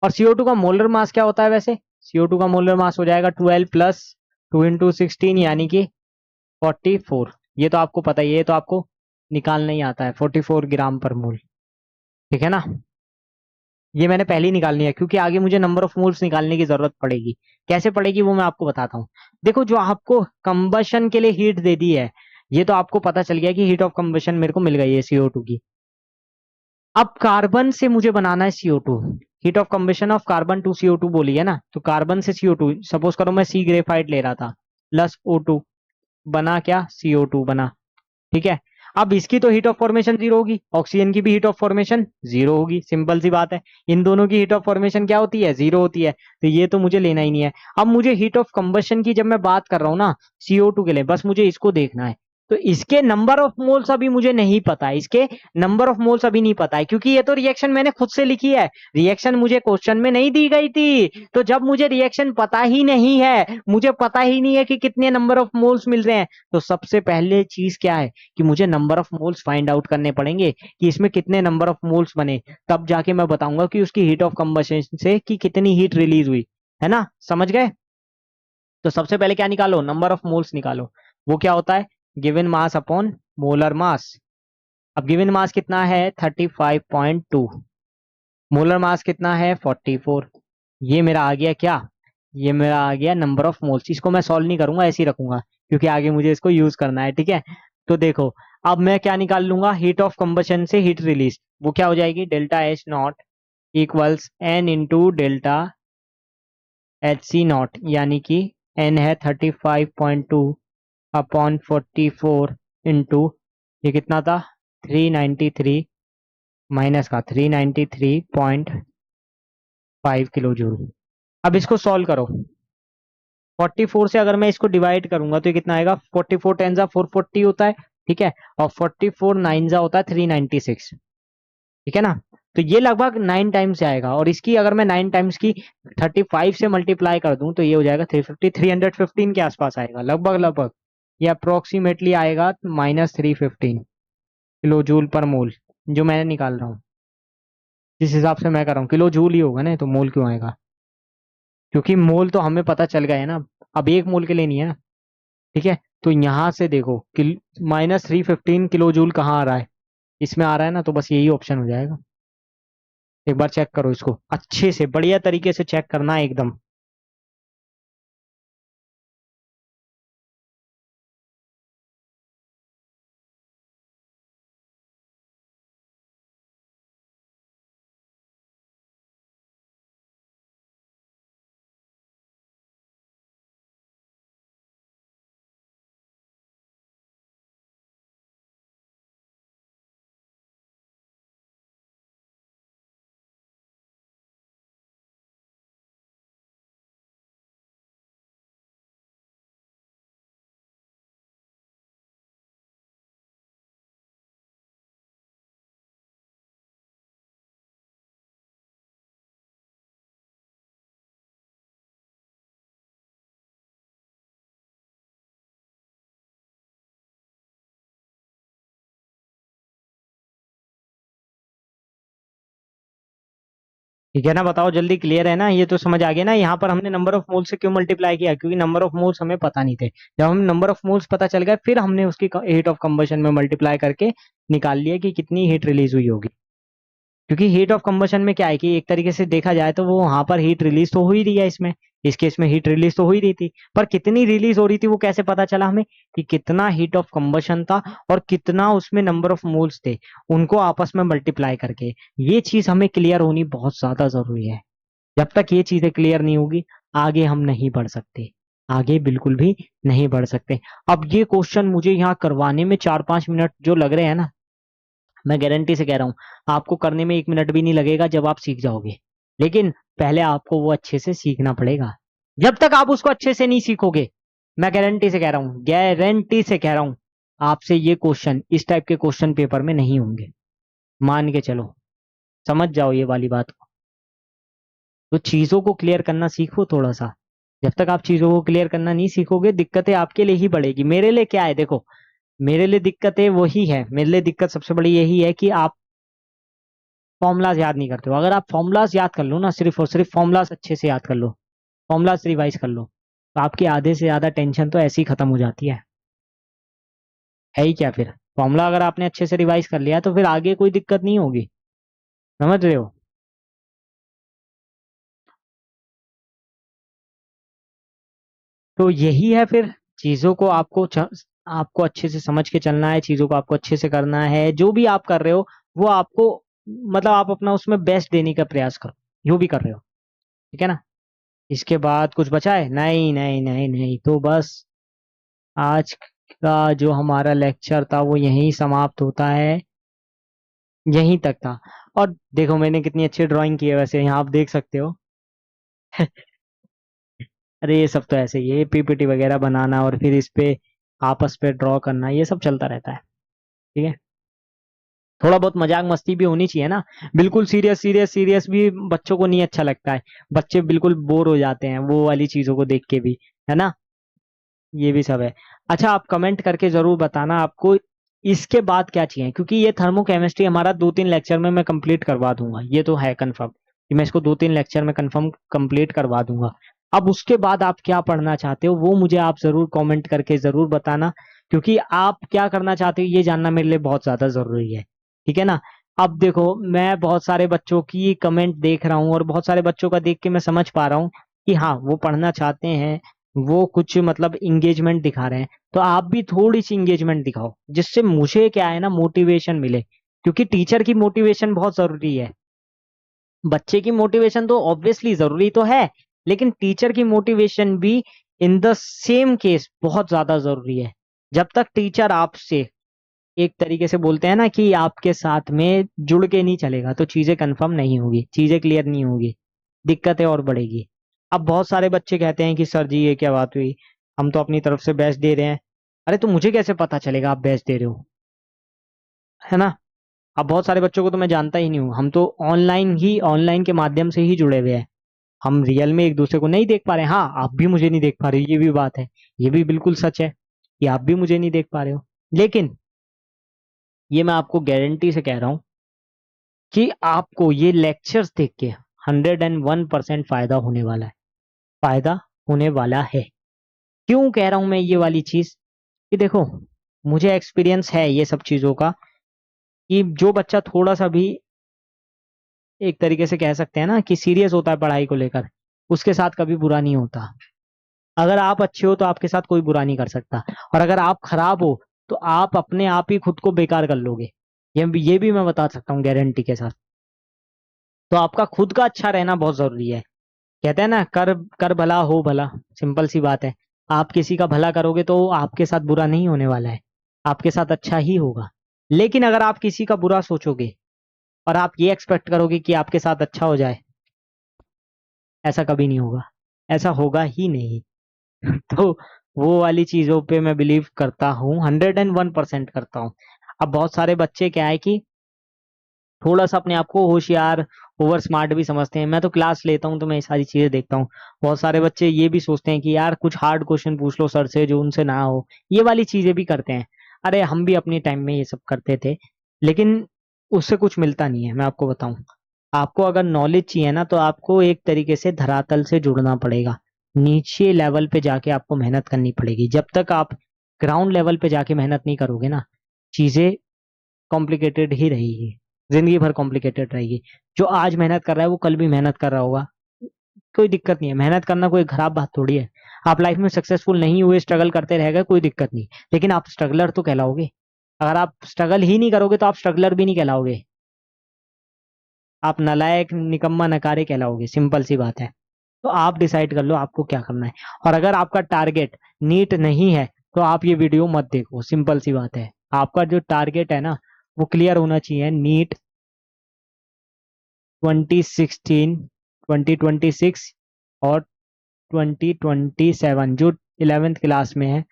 और CO2 का मोलर मास क्या होता है वैसे, CO2 का मोलर मास हो जाएगा 12 प्लस 2 × 16 यानी कि 44। ये तो आपको पता ही है, ये तो आपको निकालना ही आता है, 44 ग्राम पर मोल। ठीक है ना, ये मैंने पहले ही निकालनी है क्योंकि आगे मुझे नंबर ऑफ मोल्स निकालने की जरूरत पड़ेगी। कैसे पड़ेगी वो मैं आपको बताता हूँ। देखो जो आपको कंबशन के लिए हीट दे दी है, ये तो आपको पता चल गया कि हीट ऑफ कंबशन मेरे को मिल गई है CO2 की। अब कार्बन से मुझे बनाना है CO2, heat of combustion of carbon to CO2 बोली है ना, तो कार्बन से CO2, सपोज करो मैं सी ग्रेफाइट ले रहा था प्लस O2, बना क्या, CO2 बना। ठीक है, अब इसकी तो हीट ऑफ फॉर्मेशन जीरो होगी, ऑक्सीजन की भी हीट ऑफ फॉर्मेशन जीरो होगी, सिंपल सी बात है, इन दोनों की हीट ऑफ फॉर्मेशन क्या होती है, जीरो होती है, तो ये तो मुझे लेना ही नहीं है। अब मुझे हीट ऑफ कंबशन की जब मैं बात कर रहा हूं ना CO2 के लिए, बस मुझे इसको देखना है, तो इसके नंबर ऑफ मोल्स अभी मुझे नहीं पता है, इसके नंबर ऑफ मोल्स अभी नहीं पता है, क्योंकि ये तो रिएक्शन मैंने खुद से लिखी है, रिएक्शन मुझे क्वेश्चन में नहीं दी गई थी। तो जब मुझे रिएक्शन पता ही नहीं है, मुझे पता ही नहीं है कि कितने नंबर ऑफ मोल्स मिल रहे हैं, तो सबसे पहले चीज क्या है कि मुझे number of moles find out करने पड़ेंगे कि इसमें कितने नंबर ऑफ मोल्स बने, तब जाके मैं बताऊंगा कि उसकी हीट ऑफ कंबशन से कि कितनी हीट रिलीज हुई, है ना, समझ गए। तो सबसे पहले क्या निकालो, नंबर ऑफ मोल्स निकालो। वो क्या होता है, given mass upon molar mass. अब गिवन मास कितना है 35.2, मोलर मास कितना है 44। ये मेरा आ गया क्या, ये मेरा आ गया नंबर ऑफ मोल्स। इसको मैं सॉल्व नहीं करूंगा, ऐसे ही रखूंगा क्योंकि आगे मुझे इसको यूज करना है, ठीक है। तो देखो, अब मैं क्या निकाल लूंगा, हीट ऑफ कंबशन से हीट रिलीज, वो क्या हो जाएगी, delta H not equals N into delta H C not, यानी कि एन है 35.2 अपॉन 44 इंटू, ये कितना था 393 माइनस का 393.5 किलो जूल। अब इसको सॉल्व करो, 44 से अगर मैं इसको डिवाइड करूंगा तो ये कितना आएगा, 44 टेन जा 440 होता है, ठीक है, और 44 नाइन जा होता है 396, ठीक है ना। तो ये लगभग 9 टाइम्स से आएगा, और इसकी अगर मैं 9 टाइम्स की 35 से मल्टीप्लाई कर दूं तो ये हो जाएगा 350, 315 के आसपास आएगा लगभग लगभग, ये अप्रोक्सीमेटली आएगा -315 किलो जूल पर मोल, जो मैंने निकाल रहा हूँ। जिस हिसाब से मैं कर रहा हूँ किलो जूल ही होगा ना, तो मोल क्यों आएगा, क्योंकि मोल तो हमें पता चल गया है ना, अब एक मोल के लिए नहीं है ना, ठीक है। तो यहां से देखो -315 किलो जूल कहाँ आ रहा है, इसमें आ रहा है ना, तो बस यही ऑप्शन हो जाएगा। एक बार चेक करो इसको अच्छे से, बढ़िया तरीके से चेक करना है एकदम। ठीक है ना, बताओ जल्दी, क्लियर है ना, ये तो समझ आ गया ना। यहाँ पर हमने नंबर ऑफ मोल्स से क्यों मल्टीप्लाई किया, क्योंकि नंबर ऑफ मोल्स हमें पता नहीं थे। जब हम नंबर ऑफ मोल्स पता चल गए, फिर हमने उसकी हीट ऑफ कंबशन में मल्टीप्लाई करके निकाल लिया कि कितनी हीट रिलीज हुई होगी। क्योंकि हीट ऑफ कंबशन में क्या है कि एक तरीके से देखा जाए तो वो वहां पर हीट रिलीज तो हो ही रही है, इसमें इस केस में हीट रिलीज तो हो ही रही थी, पर कितनी रिलीज हो रही थी वो कैसे पता चला हमें, कि कितना हीट ऑफ कंबशन था और कितना उसमें नंबर ऑफ मोल्स थे, उनको आपस में मल्टीप्लाई करके। ये चीज हमें क्लियर होनी बहुत ज्यादा जरूरी है। जब तक ये चीजें क्लियर नहीं होगी, आगे हम नहीं बढ़ सकते, आगे बिल्कुल भी नहीं बढ़ सकते। अब ये क्वेश्चन मुझे यहाँ करवाने में 4-5 मिनट जो लग रहे हैं ना, मैं गारंटी से कह रहा हूँ आपको करने में 1 मिनट भी नहीं लगेगा जब आप सीख जाओगे। लेकिन पहले आपको वो अच्छे से सीखना पड़ेगा। जब तक आप उसको अच्छे से नहीं सीखोगे, मैं गारंटी से कह रहा हूँ, गारंटी से कह रहा हूँ, आपसे ये क्वेश्चन, इस टाइप के क्वेश्चन पेपर में नहीं होंगे, मान के चलो, समझ जाओ ये वाली बात को। तो चीजों को क्लियर करना सीखो थोड़ा सा। जब तक आप चीजों को क्लियर करना नहीं सीखोगे, दिक्कतें आपके लिए ही बढ़ेगी। मेरे लिए क्या है देखो, मेरे लिए दिक्कतें वही है, मेरे लिए दिक्कत सबसे बड़ी यही है कि आप फॉर्मूलाज याद नहीं करते हो। अगर आप फॉर्मूलाज याद कर लो ना, सिर्फ और सिर्फ फॉर्मूलाज अच्छे से याद कर लो, फॉर्मूलाज रिवाइज कर लो, तो आपकी आधे से ज्यादा टेंशन तो ऐसे ही खत्म हो जाती है ही क्या फिर। फॉर्मूला अगर आपने अच्छे से रिवाइज कर लिया तो फिर आगे कोई दिक्कत नहीं होगी, समझ रहे हो। तो यही है फिर, चीजों को आपको अच्छे से समझ के चलना है, चीजों को आपको अच्छे से करना है, जो भी आप कर रहे हो वो आपको, मतलब आप अपना उसमें बेस्ट देने का प्रयास करो, जो भी कर रहे हो, ठीक है ना। इसके बाद कुछ बचा है, नहीं नहीं नहीं नहीं, तो बस आज का जो हमारा लेक्चर था वो यहीं समाप्त होता है, यहीं तक था। और देखो मैंने कितनी अच्छी ड्राइंग की है वैसे, यहाँ आप देख सकते हो। अरे ये सब तो ऐसे ही है, पीपीटी वगैरह बनाना और फिर इस पे आपस पे ड्रॉ करना, ये सब चलता रहता है। ठीक है, थोड़ा बहुत मजाक मस्ती भी होनी चाहिए ना। बिल्कुल सीरियस सीरियस सीरियस भी बच्चों को नहीं अच्छा लगता है, बच्चे बिल्कुल बोर हो जाते हैं वो वाली चीजों को देख के भी, है ना। ये भी सब है। अच्छा, आप कमेंट करके जरूर बताना आपको इसके बाद क्या चाहिए, क्योंकि ये थर्मोकेमिस्ट्री हमारा 2-3 लेक्चर में मैं कंप्लीट करवा दूंगा, ये तो है कंफर्म कि मैं इसको 2-3 लेक्चर में कंफर्म कंप्लीट करवा दूंगा। अब उसके बाद आप क्या पढ़ना चाहते हो वो मुझे आप जरूर कमेंट करके जरूर बताना, क्योंकि आप क्या करना चाहते हो ये जानना मेरे लिए बहुत ज्यादा जरूरी है। ठीक है ना। अब देखो, मैं बहुत सारे बच्चों की कमेंट देख रहा हूँ और बहुत सारे बच्चों का देख के मैं समझ पा रहा हूँ कि हाँ वो पढ़ना चाहते हैं, वो कुछ मतलब इंगेजमेंट दिखा रहे हैं। तो आप भी थोड़ी सी इंगेजमेंट दिखाओ, जिससे मुझे क्या है ना मोटिवेशन मिले, क्योंकि टीचर की मोटिवेशन बहुत जरूरी है। बच्चे की मोटिवेशन तो ऑब्वियसली जरूरी तो है, लेकिन टीचर की मोटिवेशन भी इन द सेम केस बहुत ज्यादा जरूरी है। जब तक टीचर आपसे एक तरीके से बोलते हैं ना कि आपके साथ में जुड़ के नहीं चलेगा, तो चीजें कंफर्म नहीं होगी, चीजें क्लियर नहीं होगी, दिक्कतें और बढ़ेगी। अब बहुत सारे बच्चे कहते हैं कि सर जी ये क्या बात हुई, हम तो अपनी तरफ से बेस्ट दे रहे हैं। अरे तो मुझे कैसे पता चलेगा आप बेस्ट दे रहे हो, है ना। अब बहुत सारे बच्चों को तो मैं जानता ही नहीं हूँ, हम तो ऑनलाइन के माध्यम से ही जुड़े हुए हैं, हम रियल में एक दूसरे को नहीं देख पा रहे हैं। हाँ, आप भी मुझे नहीं देख पा रहे हो, ये भी बात है, ये भी बिल्कुल सच है कि आप भी मुझे नहीं देख पा रहे हो। लेकिन ये मैं आपको गारंटी से कह रहा हूँ कि आपको ये लेक्चर्स देख के 101% फायदा होने वाला है, फायदा होने वाला है। क्यों कह रहा हूं मैं ये वाली चीज, कि देखो मुझे एक्सपीरियंस है ये सब चीजों का, कि जो बच्चा थोड़ा सा भी एक तरीके से कह सकते हैं ना कि सीरियस होता है पढ़ाई को लेकर, उसके साथ कभी बुरा नहीं होता। अगर आप अच्छे हो तो आपके साथ कोई बुरा नहीं कर सकता, और अगर आप खराब हो तो आप अपने आप ही खुद को बेकार कर लोगे। ये भी मैं बता सकता हूँ गारंटी के साथ। तो आपका खुद का अच्छा रहना बहुत जरूरी है। कहते हैं ना, कर कर भला हो भला, सिंपल सी बात है। आप किसी का भला करोगे तो आपके साथ बुरा नहीं होने वाला है, आपके साथ अच्छा ही होगा। लेकिन अगर आप किसी का बुरा सोचोगे और आप ये एक्सपेक्ट करोगे कि आपके साथ अच्छा हो जाए, ऐसा कभी नहीं होगा, ऐसा होगा ही नहीं। तो वो वाली चीजों पे मैं बिलीव करता हूँ, 101% करता हूँ। अब बहुत सारे बच्चे क्या है कि थोड़ा सा अपने आप को होशियार, ओवर स्मार्ट भी समझते हैं। मैं तो क्लास लेता हूँ तो मैं ये सारी चीजें देखता हूँ, बहुत सारे बच्चे ये भी सोचते हैं कि यार कुछ हार्ड क्वेश्चन पूछ लो सर से जो उनसे ना हो, ये वाली चीजें भी करते हैं। अरे हम भी अपने टाइम में ये सब करते थे, लेकिन उससे कुछ मिलता नहीं है। मैं आपको बताऊं, आपको अगर नॉलेज चाहिए ना तो आपको एक तरीके से धरातल से जुड़ना पड़ेगा, नीचे लेवल पे जाके आपको मेहनत करनी पड़ेगी। जब तक आप ग्राउंड लेवल पे जाके मेहनत नहीं करोगे ना, चीजें कॉम्प्लिकेटेड ही रहेगी, जिंदगी भर कॉम्प्लिकेटेड रहेगी। जो आज मेहनत कर रहा है वो कल भी मेहनत कर रहा होगा, कोई दिक्कत नहीं है, मेहनत करना कोई खराब बात थोड़ी है। आप लाइफ में सक्सेसफुल नहीं हुए, स्ट्रगल करते रह गए, कोई दिक्कत नहीं, लेकिन आप स्ट्रगलर तो कहलाओगे। अगर आप स्ट्रगल ही नहीं करोगे तो आप स्ट्रगलर भी नहीं कहलाओगे, आप नालायक निकम्मा नकारे कहलाओगे, सिंपल सी बात है। तो आप डिसाइड कर लो आपको क्या करना है। और अगर आपका टारगेट नीट नहीं है तो आप ये वीडियो मत देखो, सिंपल सी बात है। आपका जो टारगेट है ना वो क्लियर होना चाहिए, नीट 2016, 2026 और 2027, जो 11th क्लास में है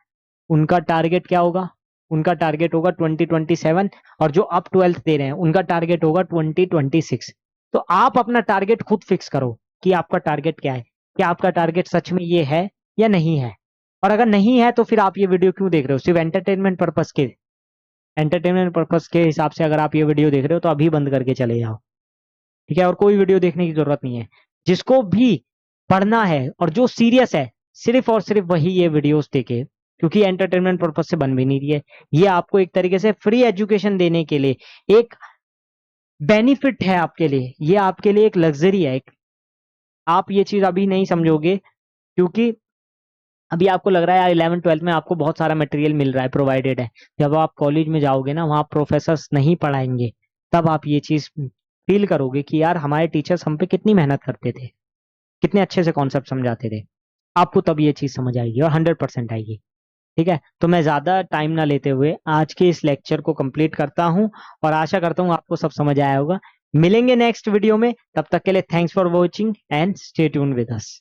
उनका टारगेट क्या होगा, उनका टारगेट होगा 2027। और जो अब 12th दे रहे हैं उनका टारगेट होगा 2026। तो आप अपना टारगेट खुद फिक्स करो कि आपका टारगेट क्या है, क्या आपका टारगेट सच में ये है या नहीं है। और अगर नहीं है तो फिर आप ये वीडियो क्यों देख रहे हो, सिर्फ एंटरटेनमेंट पर्पस के हिसाब से अगर आप ये वीडियो देख रहे हो तो अभी बंद करके चले जाओ। ठीक है, और कोई वीडियो देखने की जरूरत नहीं है। जिसको भी पढ़ना है और जो सीरियस है, सिर्फ और सिर्फ वही ये वीडियोस देखे, क्योंकि एंटरटेनमेंट पर्पज से बन भी नहीं रही है। ये आपको एक तरीके से फ्री एजुकेशन देने के लिए एक बेनिफिट है आपके लिए, ये आपके लिए एक लग्जरी है। एक आप ये चीज अभी नहीं समझोगे, क्योंकि अभी आपको लग रहा है यार 11th 12th में आपको बहुत सारा मटेरियल मिल रहा है, प्रोवाइडेड है। जब आप कॉलेज में जाओगे ना, वहाँ प्रोफेसर्स नहीं पढ़ाएंगे, तब आप ये चीज फील करोगे कि यार हमारे टीचर्स हम पे कितनी मेहनत करते थे, कितने अच्छे से कॉन्सेप्ट समझाते थे। आपको तब ये चीज समझ आएगी और 100% आएगी। ठीक है, तो मैं ज्यादा टाइम ना लेते हुए आज के इस लेक्चर को कंप्लीट करता हूं, और आशा करता हूं आपको सब समझ आया होगा। मिलेंगे नेक्स्ट वीडियो में, तब तक के लिए thanks for watching and stay tune with us.